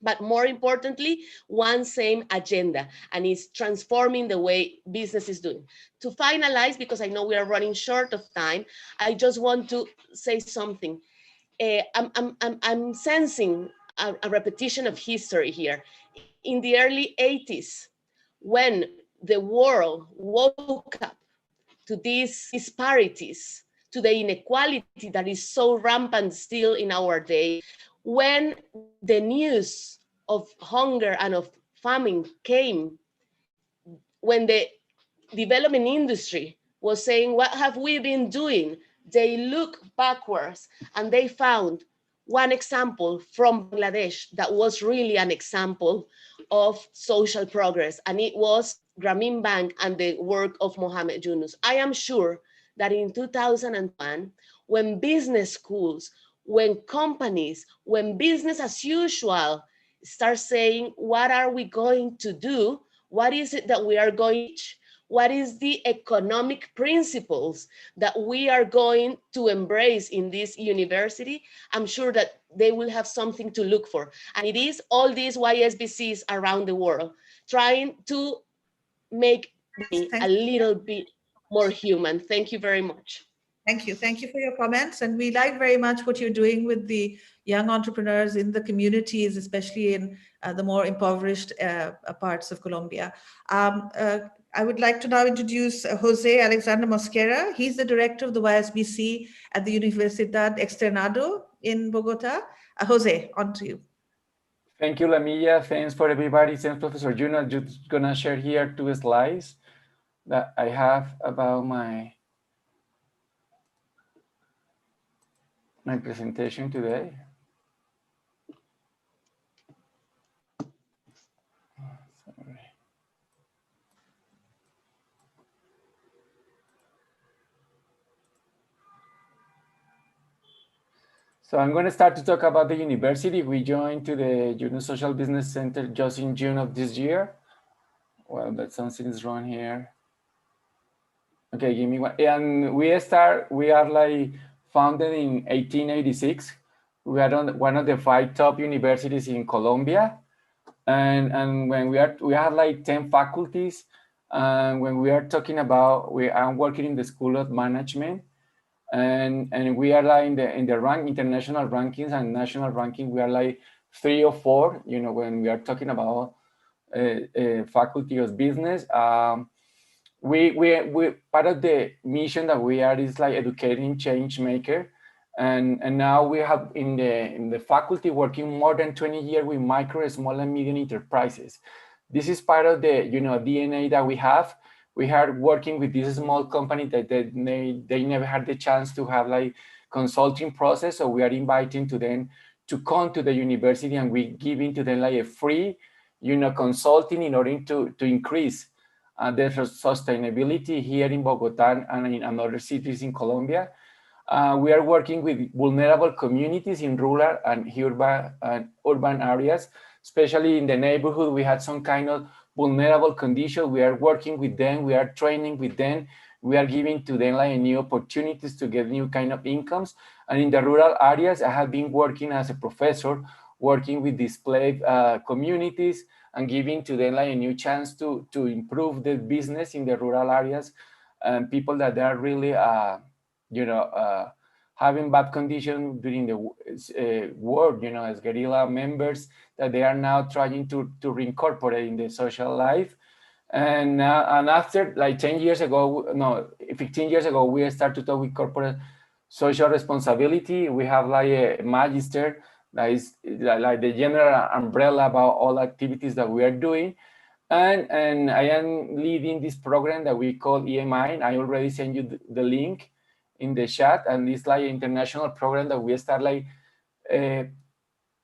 But more importantly, one same agenda, and it's transforming the way business is doing. To finalize, because I know we are running short of time, I just want to say something. I'm sensing a repetition of history here. In the early 80s, when the world woke up to these disparities, to the inequality that is so rampant still in our day, when the news of hunger and of famine came, when the development industry was saying, what have we been doing? They looked backwards and they found one example from Bangladesh that was really an example of social progress, and it was Grameen Bank and the work of Mohammed Yunus. I am sure that in 2001, when business schools, when companies, when business as usual start saying, what are we going to do? What is it that we are going to, what is the economic principles that we are going to embrace in this university? I'm sure that they will have something to look for. And it is all these YSBCs around the world trying to make me a little bit more human. Thank you very much. Thank you. Thank you for your comments. And we like very much what you're doing with the young entrepreneurs in the communities, especially in the more impoverished parts of Colombia. I would like to now introduce Jose Alexander Mosquera. He's the director of the YSBC at the Universidad Externado in Bogota. Jose, on to you. Thank you, Lamilla. Thanks for everybody. Thanks, Professor Yunus. I'm just gonna share here 2 slides that I have about my presentation today. Sorry. So I'm going to start to talk about the university. We joined to the Yunus Social Business Center just in June of this year. Well, that something is wrong here. Okay, give me one. And we are like founded in 1886. We are one of the 5 top universities in Colombia. And when we have like 10 faculties. And when we are talking about, I'm working in the School of Management. And we are like in the international rankings and national ranking, we are like 3 or 4, you know, when we are talking about faculty of business. We part of the mission that we are is like educating change maker. And now we have in the faculty working more than 20 years with micro, small, and medium enterprises. This is part of the DNA that we have. We are working with this small company that they never had the chance to have like consulting process. So we are inviting to them to come to the university, and we giving to them like a free, consulting in order to increase the sustainability here in Bogota and in other cities in Colombia. We are working with vulnerable communities in rural and urban areas, especially in the neighborhood. We had some kind of vulnerable condition. We are working with them. We are training with them. We are giving to them like new opportunities to get new kind of incomes. And in the rural areas, I have been working as a professor, working with displaced communities and giving to them like a new chance to improve the business in the rural areas, and people that are really, having bad conditions during the war, as guerrilla members, that they are now trying to reincorporate in the social life. And after like 10 years ago, no, 15 years ago, we started to talk with corporate social responsibility. We have like a magister that is like the general umbrella about all activities that we are doing. And I am leading this program that we call EMI. And I already sent you the link in the chat. And it's like an international program that we started like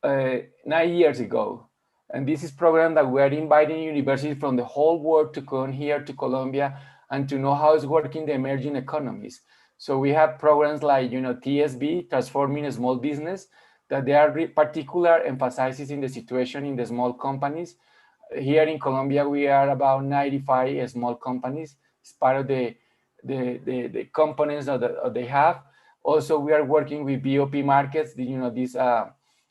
9 years ago. And this is a program that we are inviting universities from the whole world to come here to Colombia and to know how it's working the emerging economies. So we have programs like, TSB, Transforming Small Business, that they are particular emphasis in the situation in the small companies. Here in Colombia, we are about 95 small companies. It's part of the components that they have. Also, we are working with BOP markets, this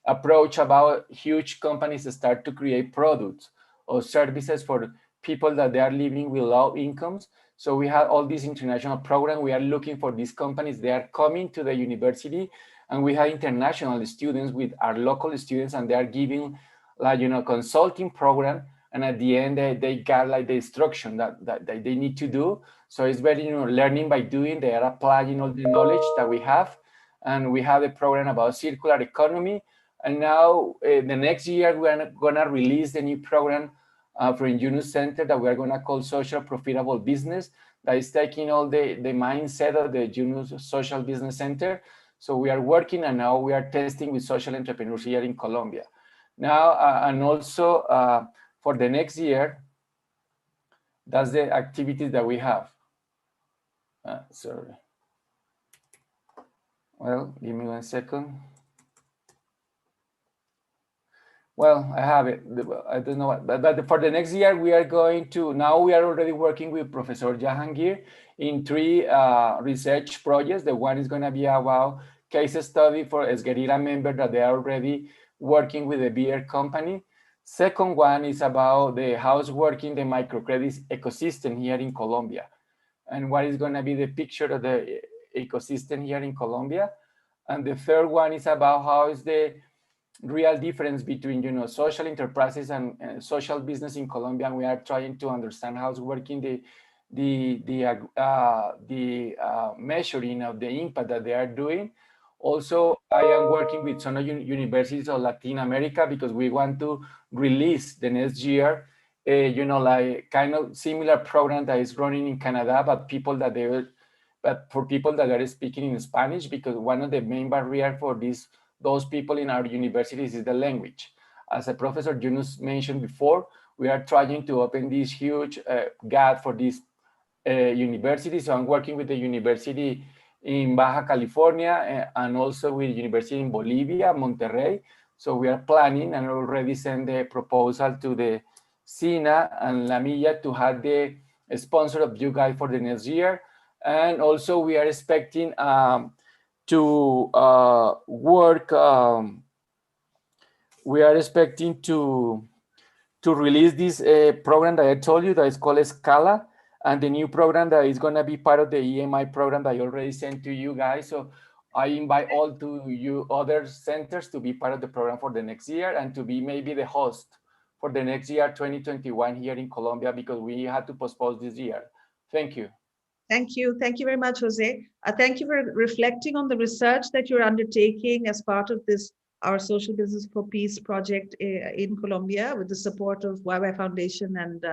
approach about huge companies start to create products or services for people that they are living with low incomes. So we have all these international programs. We are looking for these companies. They are coming to the university, and we have international students with our local students, and they are giving like, consulting program. And at the end, they got like the instruction that they need to do. So it's very, learning by doing. They are applying all the knowledge that we have. And we have a program about circular economy. And now the next year, we're gonna release the new program from Yunus Center that we're gonna call Social Profitable Business, that is taking all the mindset of the Yunus Social Business Center. So we are working, and now we are testing with social entrepreneurs here in Colombia. Now, and also for the next year, that's the activities that we have. Sorry. Well, give me 1 second. Well, I have it. I don't know what, but for the next year, we are going to, now we are already working with Professor Jahangir in 3 research projects. The one is going to be about case study for a guerrilla member that they are already working with a beer company. Second one is about the house working the microcredit ecosystem here in Colombia. And what is going to be the picture of the ecosystem here in Colombia. And the third one is about how is the real difference between social enterprises and social business in Colombia, and we are trying to understand how it's working the measuring of the impact that they are doing. Also, I am working with some universities of Latin America because we want to release the next year, like kind of similar program that is running in Canada, but for people that are speaking in Spanish, because one of the main barriers for those people in our universities is the language. As a Professor Yunus mentioned before, we are trying to open this huge gap for these universities. So I'm working with the university in Baja California and also with university in Bolivia, Monterrey. So we are planning and already sent the proposal to the SINA and La Milla to have the sponsor of you guys for the next year. And also we are expecting to work, we are expecting to release this program that I told you that is called Scala, and the new program that is going to be part of the EMI program that I already sent to you guys. So I invite all to you other centers to be part of the program for the next year and to be maybe the host for the next year, 2021 here in Colombia, because we had to postpone this year. Thank you. Thank you. Thank you very much, Jose. Thank you for reflecting on the research that you're undertaking as part of this, our Social Business for Peace project in Colombia with the support of YY Foundation and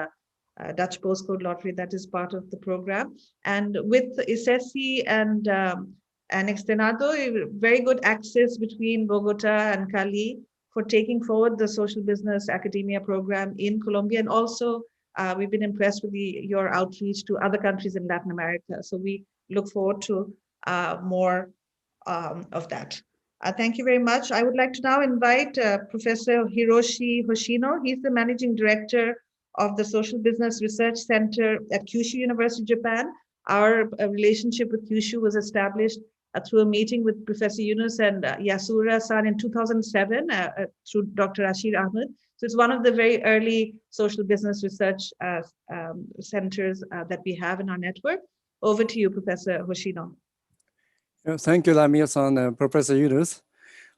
Dutch Postcode Lottery that is part of the program. And with ISESI and Extenado, very good access between Bogota and Cali for taking forward the social business academia program in Colombia. And also we've been impressed with your outreach to other countries in Latin America. So we look forward to more of that. Thank you very much. I would like to now invite Professor Hiroshi Hoshino. He's the Managing Director of the Social Business Research Center at Kyushu University, Japan. Our relationship with Kyushu was established through a meeting with Professor Yunus and Yasura-san in 2007 through Dr. Ashir Ahmed. So it's one of the very early social business research centers that we have in our network. Over to you, Professor Hoshino. Thank you, Lamia-san and Professor Yunus.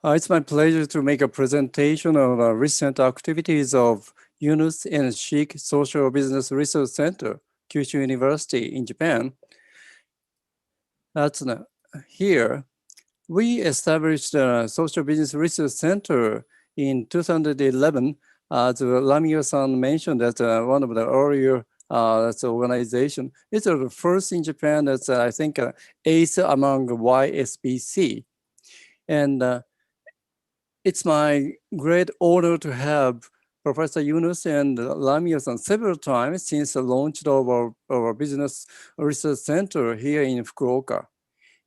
It's my pleasure to make a presentation of recent activities of Yunus and Shik Social Business Research Center, Kyushu University in Japan. That's here. We established a Social Business Research Center in 2011. As Lamia-san mentioned, that's one of the earlier that's organization. It's the first in Japan that's, I think, eighth among YSBC. And it's my great honor to have Professor Yunus and Lamia-san several times since the launch of our Business Research Center here in Fukuoka.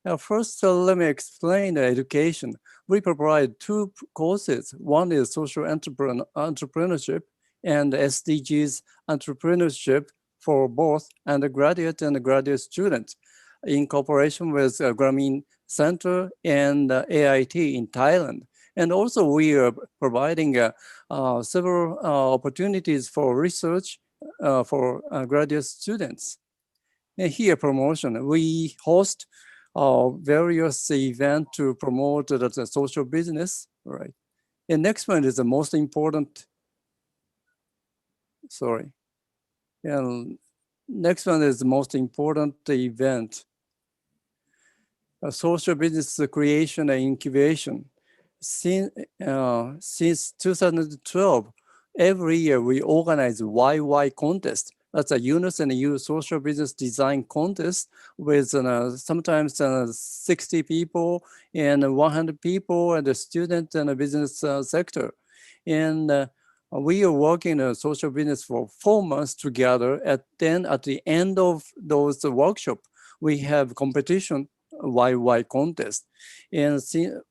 Now, first, let me explain the education. We provide two courses. One is social entrepreneurship and SDGs entrepreneurship for both undergraduate and graduate students in cooperation with Grameen Center and AIT in Thailand. And also we are providing several opportunities for research for graduate students. And here promotion, we host various events to promote the social business, right? And next one is the most important, sorry. And next one is the most important event, social business creation and incubation. Since 2012, every year we organize YY contest. That's a Yunus and EU social business design contest with sometimes 60 people and 100 people and the student and the business sector. And we are working in social business for 4 months together. Then at the end of those workshops, we have competition YY contest. And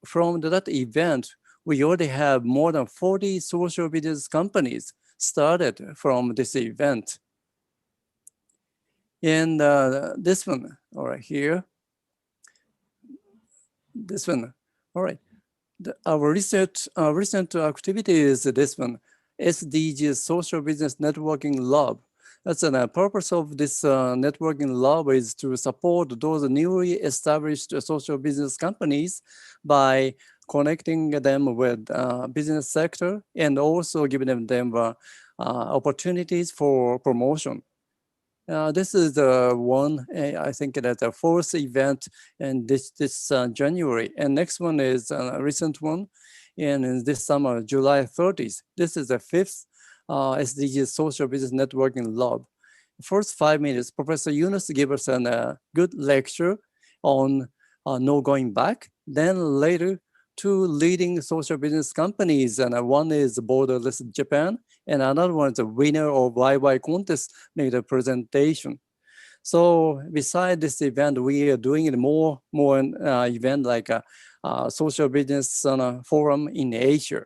from that event, we already have more than 40 social business companies started from this event. And this one, all right, here. This one, all right. Our recent activity is this one, SDGs Social Business Networking Lab. That's the purpose of this networking lab is to support those newly established social business companies by connecting them with business sector and also giving them opportunities for promotion. This is the one, I think that's the fourth event in this January. And next one is a recent one. And in this summer, July 30th, this is the fifth SDGs Social Business Networking Lab. First 5 minutes, Professor Yunus gave us a good lecture on no going back. Then later, two leading social business companies, and one is Borderless Japan, and another one is the winner of YY contest made a presentation. So beside this event, we are doing more event like a social business forum in Asia.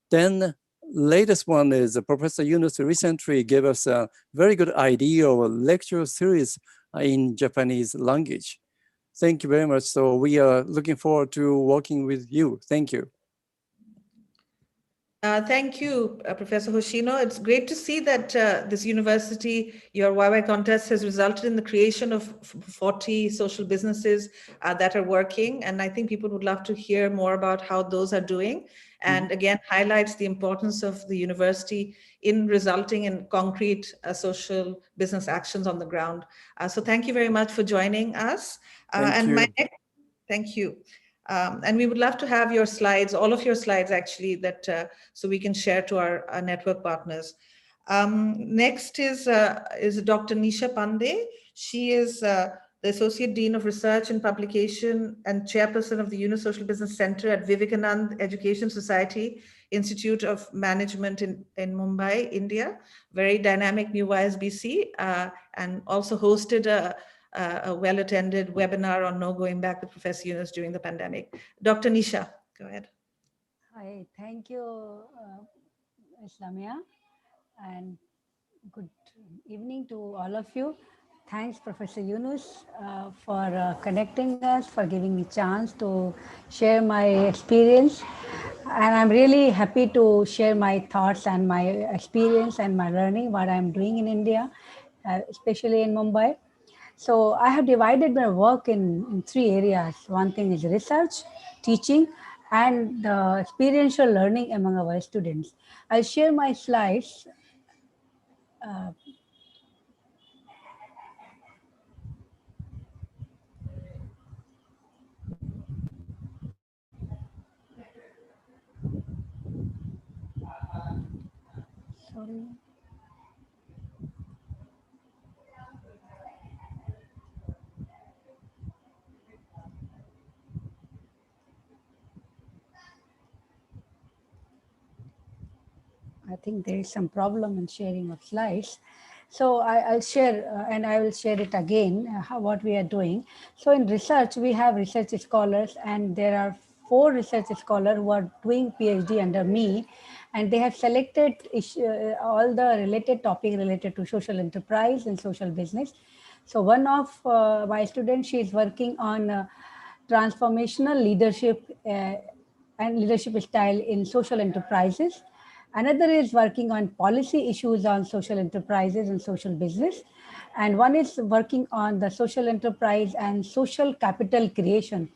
Then latest one is Professor Yunus recently gave us a very good idea of a lecture series in Japanese language. Thank you very much. So we are looking forward to working with you. Thank you. Thank you, Professor Hoshino. It's great to see that this university, your YY contest, has resulted in the creation of 40 social businesses that are working. And I think people would love to hear more about how those are doing. And again, highlights the importance of the university in resulting in concrete social business actions on the ground. So thank you very much for joining us. Thank you. And we would love to have your slides, all of your slides actually, that so we can share to our network partners. Next is Dr. Nisha Pandey. She is the Associate Dean of Research and Publication and Chairperson of the Yunus Social Business Centre at Vivekanand Education Society Institute of Management in Mumbai, India. Very dynamic new YSBC, and also hosted a well-attended webinar on no going back with Professor Yunus during the pandemic. Dr. Nisha, go ahead. Hi, thank you, Islamia, and good evening to all of you. Thanks, Professor Yunus, for connecting us, for giving me a chance to share my experience. And I'm really happy to share my thoughts and my experience and my learning, what I'm doing in India, especially in Mumbai. So I have divided my work in three areas. One thing is research, teaching, and experiential learning among our students. I'll share my slides. Sorry. I think there is some problem in sharing of slides. So I'll share and I will share it again, what we are doing. So in research, we have research scholars, and there are 4 research scholars who are doing PhD under me, and they have selected all the related topics related to social enterprise and social business. So one of my students, she is working on transformational leadership and leadership style in social enterprises. Another is working on policy issues on social enterprises and social business. And one is working on the social enterprise and social capital creation.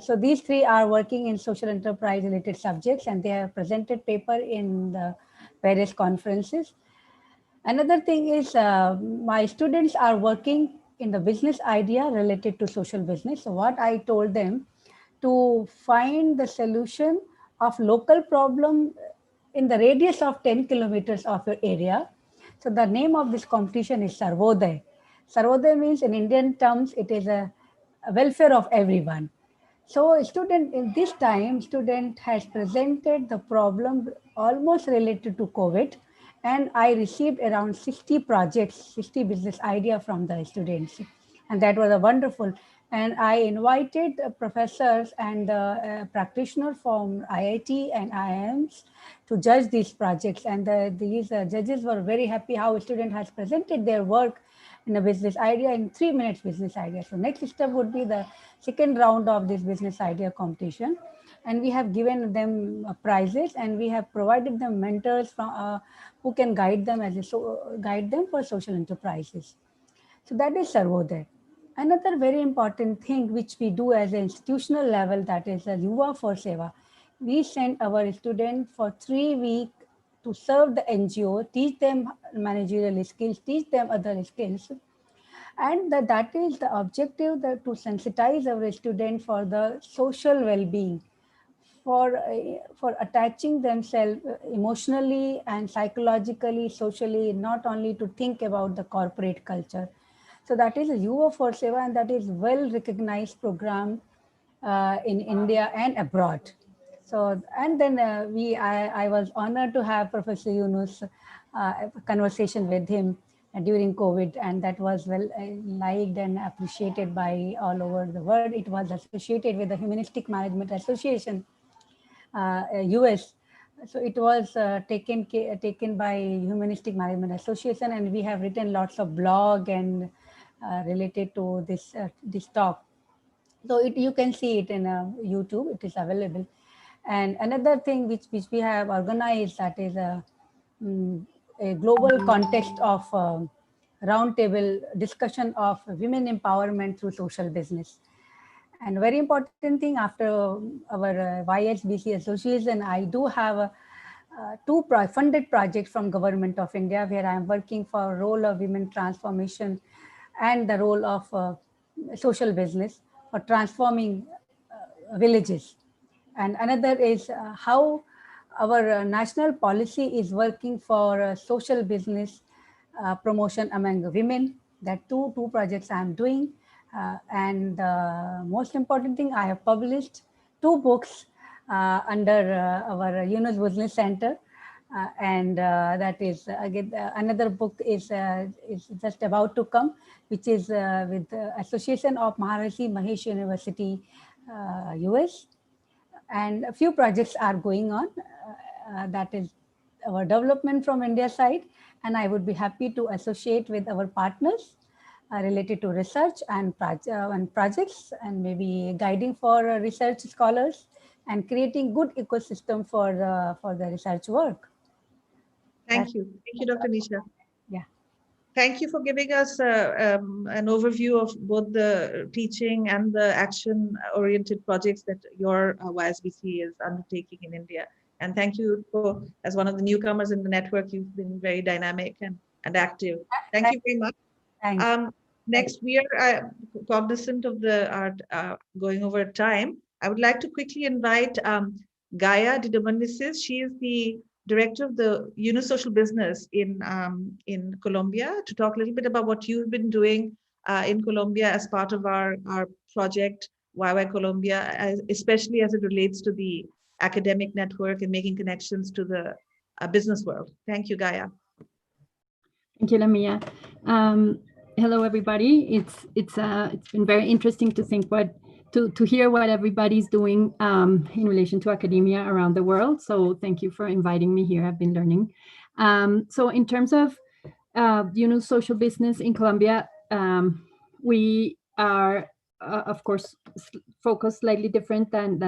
So these 3 are working in social enterprise related subjects, and they have presented paper in the various conferences. Another thing is my students are working in the business idea related to social business. So what I told them, to find the solution of local problem in the radius of 10 kilometers of your area. So the name of this competition is Sarvodaya. Sarvodaya means in Indian terms, it is a welfare of everyone. So student in this time, student has presented the problem almost related to COVID, and I received around 60 projects, 60 business idea from the students, and that was a wonderful. And I invited professors and practitioners from IIT and IIMs to judge these projects, and these judges were very happy how a student has presented their work in a business idea in 3 minutes business idea. So next step would be the second round of this business idea competition. And we have given them prizes, and we have provided them mentors from, who can guide them guide them for social enterprises. So that is Sarvodaya. Another very important thing which we do as an institutional level, that is a Yuva for Seva. We send our students for 3 weeks to serve the NGO, teach them managerial skills, teach them other skills. And that is the objective, to sensitize our students for the social well-being, for attaching themselves emotionally and psychologically, socially, not only to think about the corporate culture. So that is a Yuva for Seva, and that is well-recognized program in India and abroad. So, and then I was honored to have Professor Yunus conversation with him during COVID, and that was well liked and appreciated by all over the world. It was associated with the Humanistic Management Association, US. So it was taken by Humanistic Management Association, and we have written lots of blog and related to this talk. So you can see it in YouTube, it is available. And another thing which we have organized, that is a global context of roundtable discussion of women empowerment through social business. And very important thing, after our YSBC association, I do have two funded projects from Government of India, where I am working for role of women transformation and the role of social business for transforming villages. And another is how our national policy is working for social business promotion among women. That two projects I am doing. And most important thing, I have published 2 books under our Yunus Business Center. And that is again, another book is just about to come, which is with the Association of Maharishi Mahesh University, US. And a few projects are going on. That is our development from India side. And I would be happy to associate with our partners related to research and projects, and maybe guiding for research scholars and creating good ecosystem for the research work. Thank you, Dr. Nisha. Yeah. Thank you for giving us an overview of both the teaching and the action-oriented projects that your YSBC is undertaking in India. And thank you for, as one of the newcomers in the network, you've been very dynamic and active. Thank you very much. Thanks. Next, we are cognizant of our going over time. I would like to quickly invite Gaia Didamanisis. She is the director of the Yunus Social Business in Colombia, to talk a little bit about what you've been doing in Colombia as part of our project YY Colombia, especially as it relates to the academic network and making connections to the business world. Thank you, Gaia. Thank you, Lamia. Hello, everybody. It's been very interesting to think to hear what everybody's doing in relation to academia around the world. So thank you for inviting me here. I've been learning. So in terms of Yunus Social Business in Colombia, we are of course focused slightly different than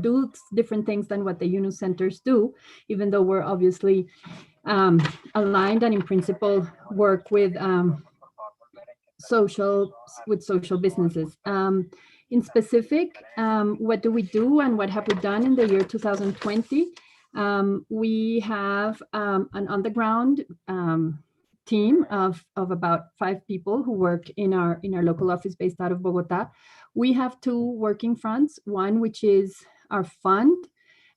do different things than what the Yunus centers do, even though we're obviously aligned and in principle work with social businesses. In specific, what do we do and what have we done in the year 2020? We have an on-the-ground team of about 5 people who work in our local office based out of Bogota. We have 2 working fronts, one which is our fund,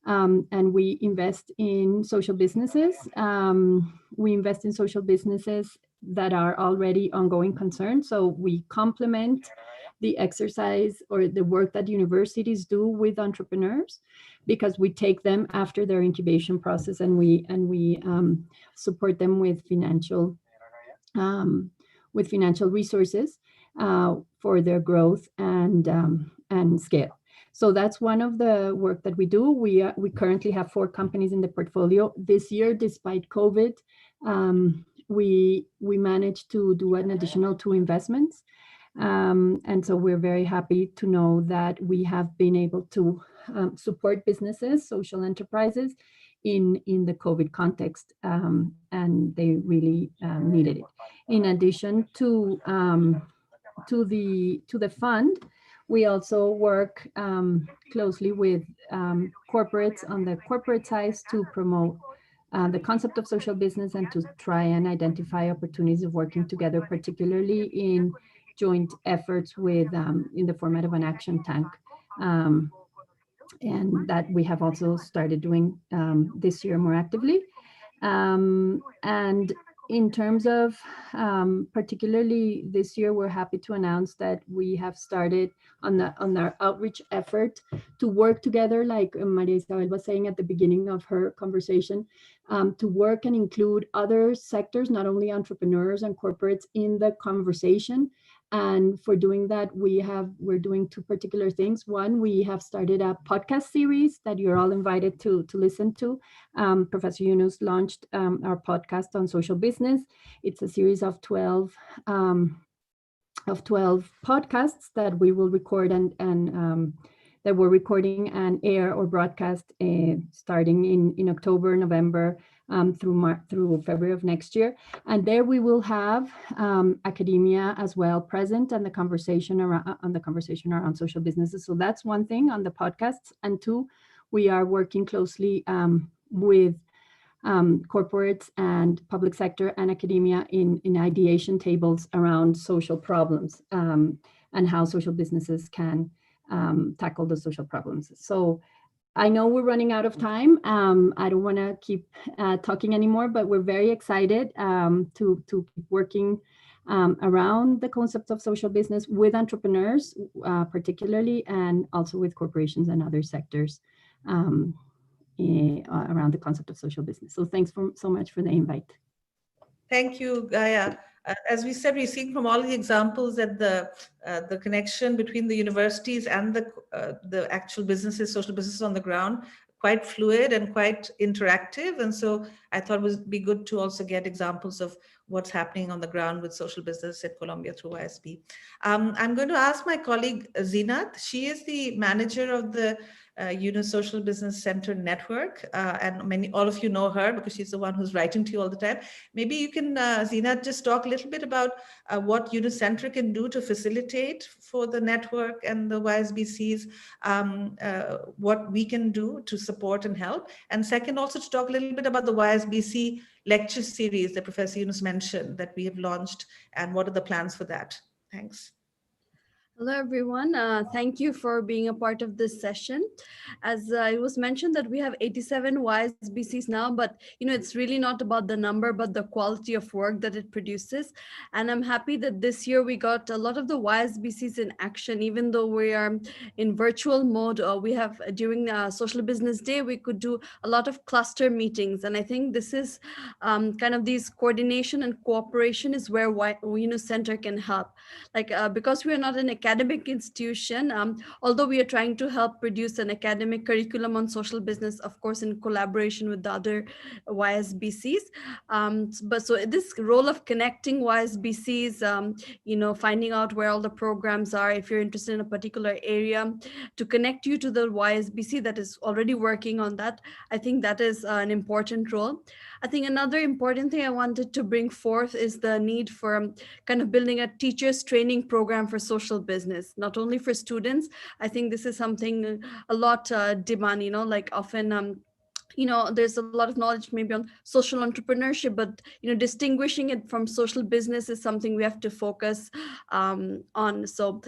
and we invest in social businesses. We invest in social businesses that are already ongoing concerns. So we complement the exercise or the work that universities do with entrepreneurs, because we take them after their incubation process and we support them with financial resources for their growth and scale. So that's one of the work that we do. We currently have 4 companies in the portfolio. This year, despite COVID, we managed to do an additional 2 investments. And so we're very happy to know that we have been able to support businesses, social enterprises in the COVID context, and they really needed it. In addition to the fund, we also work closely with corporates on the corporate side to promote the concept of social business and to try and identify opportunities of working together, particularly in joint efforts with in the format of an action tank. And that we have also started doing this year more actively. And in terms of particularly this year, we're happy to announce that we have started on our outreach effort to work together, like Maria Isabel was saying at the beginning of her conversation, to work and include other sectors, not only entrepreneurs and corporates, in the conversation. And for doing that, we're doing 2 particular things. One, we have started a podcast series that you're all invited to listen to. Professor Yunus launched our podcast on social business. It's a series of 12 podcasts that we will record and that we're recording and air or broadcast starting in October, November, through February of next year. And there we will have academia as well present and the conversation around social businesses. So that's one thing on the podcasts. And two, we are working closely with corporates and public sector and academia in ideation tables around social problems and how social businesses can tackle the social problems. So I know we're running out of time. I don't want to keep talking anymore, but we're very excited to keep working around the concept of social business with entrepreneurs, particularly, and also with corporations and other sectors around the concept of social business. So thanks so much for the invite. Thank you, Gaia. As we said, we're seeing from all the examples that the connection between the universities and the actual businesses, social businesses on the ground, quite fluid and quite interactive. And so I thought it would be good to also get examples of what's happening on the ground with social business at Columbia through YSB. I'm going to ask my colleague Zinat. She is the manager of the Yunus Social Business Center network, and all of you know her because she's the one who's writing to you all the time. Maybe you can, Zinat, just talk a little bit about what Yunus Center can do to facilitate for the network and the YSBCs, what we can do to support and help. And second, also to talk a little bit about the YSBC lecture series that Professor Yunus mentioned that we have launched, and what are the plans for that? Thanks. Hello, everyone. Thank you for being a part of this session. As it was mentioned that we have 87 YSBCs now, but it's really not about the number, but the quality of work that it produces. And I'm happy that this year we got a lot of the YSBCs in action, even though we are in virtual mode. We have during Social Business Day, we could do a lot of cluster meetings. And I think this is kind of these coordination and cooperation is where Yunus Center can help. Like because we are not an academic institution, although we are trying to help produce an academic curriculum on social business, of course, in collaboration with the other YSBCs. But so this role of connecting YSBCs, finding out where all the programs are, if you're interested in a particular area, to connect you to the YSBC that is already working on that, I think that is an important role. I think another important thing I wanted to bring forth is the need for kind of building a teachers training program for social business, not only for students. I think this is something a lot demand, like often there's a lot of knowledge maybe on social entrepreneurship, but distinguishing it from social business is something we have to focus on. So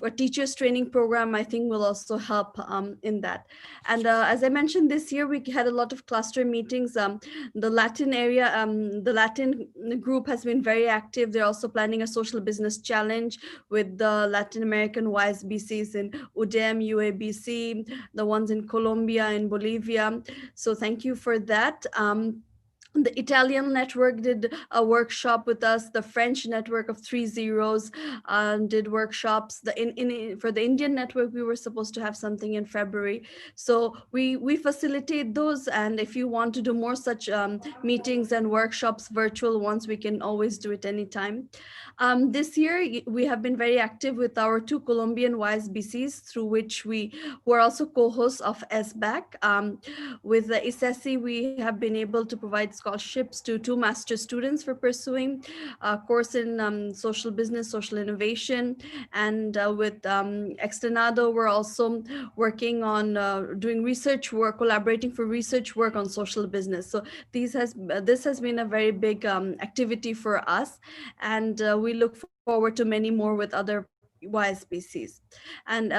a teachers training program, I think, will also help in that. And as I mentioned, this year we had a lot of cluster meetings. The Latin area, the Latin group has been very active. They're also planning a social business challenge with the Latin American YSBCs in UDEM, UABC, the ones in Colombia and Bolivia. So thank you for that. The Italian network did a workshop with us. The French network of 3 Zeros did workshops. For the Indian network, we were supposed to have something in February. So we facilitate those. And if you want to do more such meetings and workshops, virtual ones, we can always do it anytime. This year, we have been very active with our 2 Colombian YSBCs, through which who are also co-hosts of SBAC. With the ISESI, we have been able to provide scholarships to 2 master students for pursuing a course in social business, social innovation. And with Externado, we're also working on doing research work, collaborating for research work on social business. So this has been a very big activity for us. And we look forward to many more with other YSBCs. And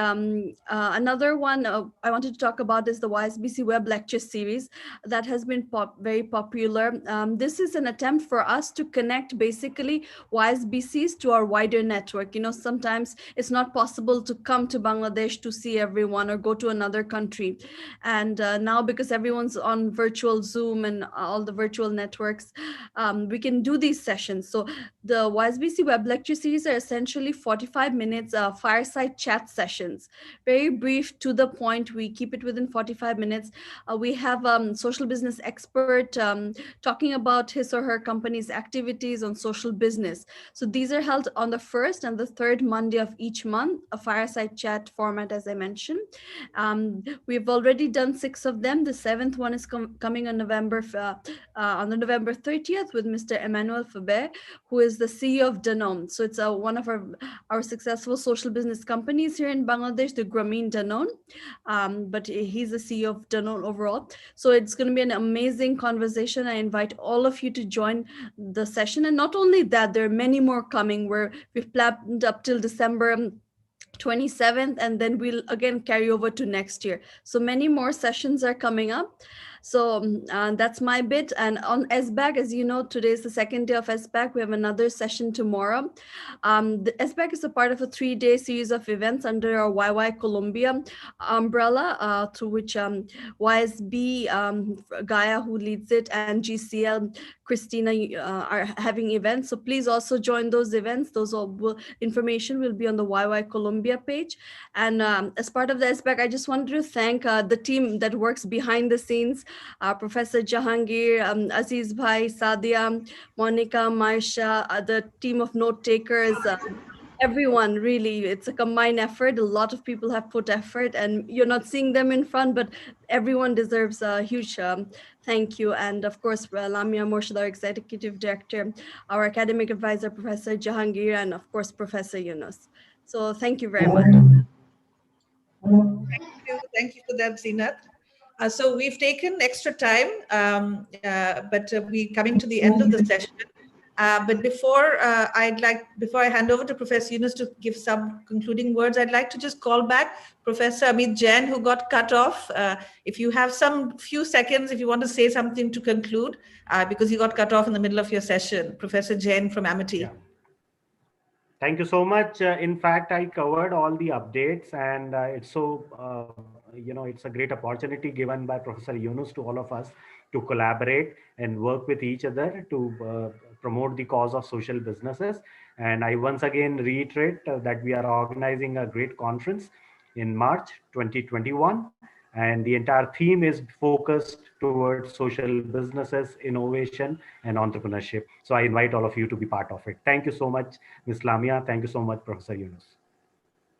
another one I wanted to talk about is the YSBC web lecture series that has been very popular. This is an attempt for us to connect basically YSBCs to our wider network. Sometimes it's not possible to come to Bangladesh to see everyone or go to another country. And now, because everyone's on virtual Zoom and all the virtual networks, we can do these sessions. So the YSBC web lecture series are essentially 45 minutes fireside chat sessions, very brief, to the point. We keep it within 45 minutes. We have social business expert talking about his or her company's activities on social business. So these are held on the first and the third Monday of each month, a fireside chat format, as I mentioned. We've already done 6 of them. The 7th one is coming on on the November 30th with Mr. Emmanuel Faber, who is the CEO of Danone. So it's one of our successful social business companies here in Bangladesh, the Grameen Danone. But he's the CEO of Danone overall. So it's going to be an amazing conversation. I invite all of you to join the session. And not only that, there are many more coming where we've planned up till December 27th, and then we'll again carry over to next year. So many more sessions are coming up. So that's my bit. And on SBAC, as you know, today is the second day of SBAC. We have another session tomorrow. The SBAC is a part of a 3-day series of events under our YY Colombia umbrella, through which YSB Gaia, who leads it, and GCL Christina are having events. So please also join those events. Those information will be on the YY Colombia page. And as part of the SBAC, I just wanted to thank the team that works behind the scenes. Professor Jahangir, Aziz Bhai, Sadia, Monica, Maisha, the team of note takers, everyone, really. It's a combined effort. A lot of people have put effort, and you're not seeing them in front, but everyone deserves a huge thank you. And of course, Lamia Morshid, our executive director, our academic advisor, Professor Jahangir, and of course, Professor Yunus. So thank you very much. Thank you for that, Zeenat. So we've taken extra time, but we're coming to the end of the session. But before I hand over to Professor Yunus to give some concluding words, I'd like to just call back Professor Amit Jain, who got cut off. If you have some few seconds, if you want to say something to conclude, because you got cut off in the middle of your session, Professor Jain from Amity. Yeah. Thank you so much. In fact, I covered all the updates, and it's so, it's a great opportunity given by Professor Yunus to all of us to collaborate and work with each other to promote the cause of social businesses. And I once again reiterate that we are organizing a great conference in March 2021. And the entire theme is focused towards social businesses, innovation, and entrepreneurship. So I invite all of you to be part of it. Thank you so much, Ms. Lamia. Thank you so much, Professor Yunus.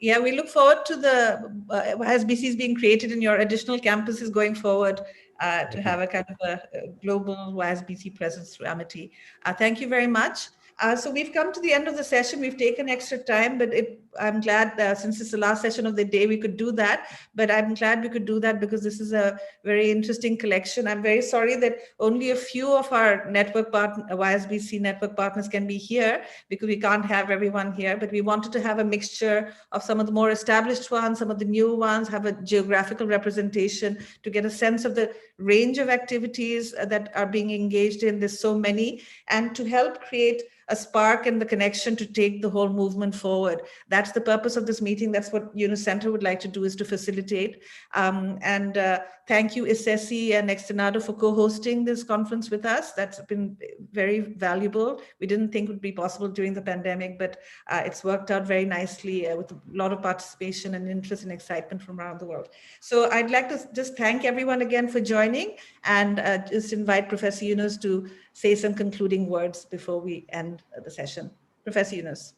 Yeah, we look forward to the YSBCs being created in your additional campuses going forward to have a kind of a global YSBC presence through Amity. Thank you very much. So we've come to the end of the session. We've taken extra time, but I'm glad since it's the last session of the day, we could do that. But I'm glad we could do that because this is a very interesting collection. I'm very sorry that only a few of our network YSBC network partners can be here because we can't have everyone here. But we wanted to have a mixture of some of the more established ones, some of the new ones, have a geographical representation to get a sense of the range of activities that are being engaged in. There's so many, and to help create a spark and the connection to take the whole movement forward. That's the purpose of this meeting. That's what Yunus Center would like to do, is to facilitate. Thank you, ISESI and Externado, for co-hosting this conference with us. That's been very valuable. We didn't think it would be possible during the pandemic, but it's worked out very nicely with a lot of participation and interest and excitement from around the world. So I'd like to just thank everyone again for joining, and just invite Professor Yunus to say some concluding words before we end the session. Professor Yunus.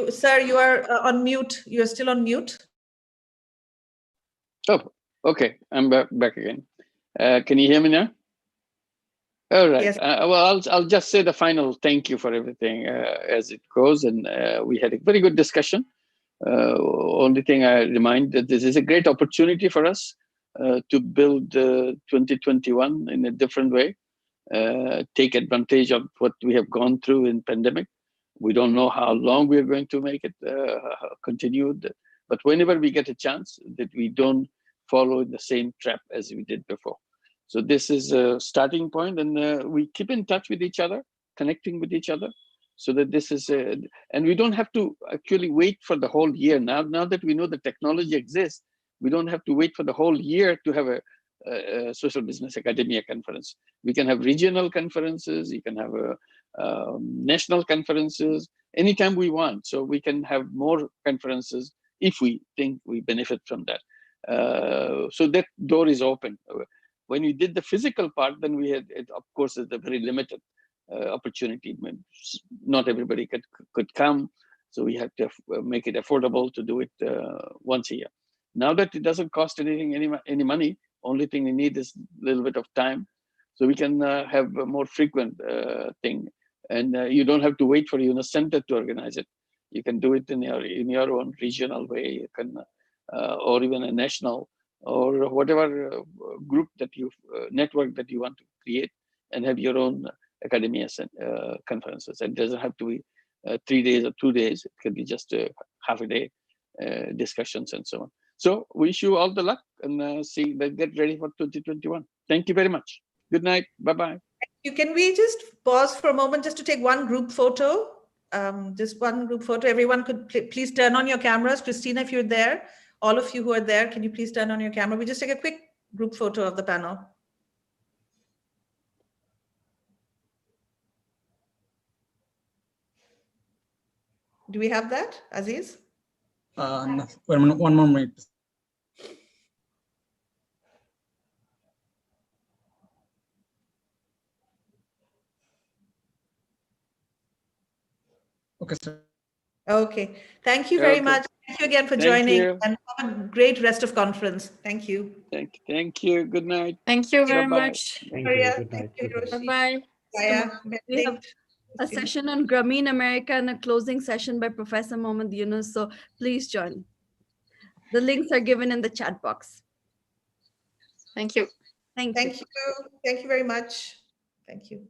Sir, you are on mute. You're still on mute. Oh, okay. I'm back again. Can you hear me now? All right. Yes. Well, I'll just say the final thank you for everything as it goes. And we had a very good discussion. Only thing I remind that this is a great opportunity for us to build 2021 in a different way, take advantage of what we have gone through in pandemic. We don't know how long we are going to make it continue, but whenever we get a chance, that we don't follow the same trap as we did before. So this is a starting point, and we keep in touch with each other, connecting with each other, so that this is, and we don't have to actually wait for the whole year. Now that we know the technology exists, We don't have to wait for the whole year to have a social business academia conference. We can have regional conferences, you can have national conferences anytime we want. So we can have more conferences if we think we benefit from that. So that door is open. When we did the physical part, then we had, of course, it's a very limited opportunity. Not everybody could come. So we had to make it affordable to do it once a year. Now that it doesn't cost anything, any money, only thing we need is a little bit of time. So we can have a more frequent thing. And you don't have to wait for Yunus Center to organize it. You can do it in your own regional way. You can, or even a national, or whatever group that you, network that you want to create, and have your own academia conferences. It doesn't have to be 3 days or 2 days. It can be just half a day discussions and so on. So wish you all the luck, and get ready for 2021. Thank you very much. Good night. Bye-bye. Can we just pause for a moment just to take one group photo? Just one group photo. Everyone could please turn on your cameras. Christina, if you're there, all of you who are there, can you please turn on your camera? We just take a quick group photo of the panel. Do we have that, Aziz? No. One more minute. Okay, sir. Okay. Thank you very much. Thank you again for joining, and have a great rest of conference. Thank you. Thank you. Good night. Thank you very much. Thank you. Good night. Bye-bye. We have a session on Grameen America and a closing session by Professor Mohammed Yunus. So please join. The links are given in the chat box. Thank you. Thank you. Thank you very much. Thank you.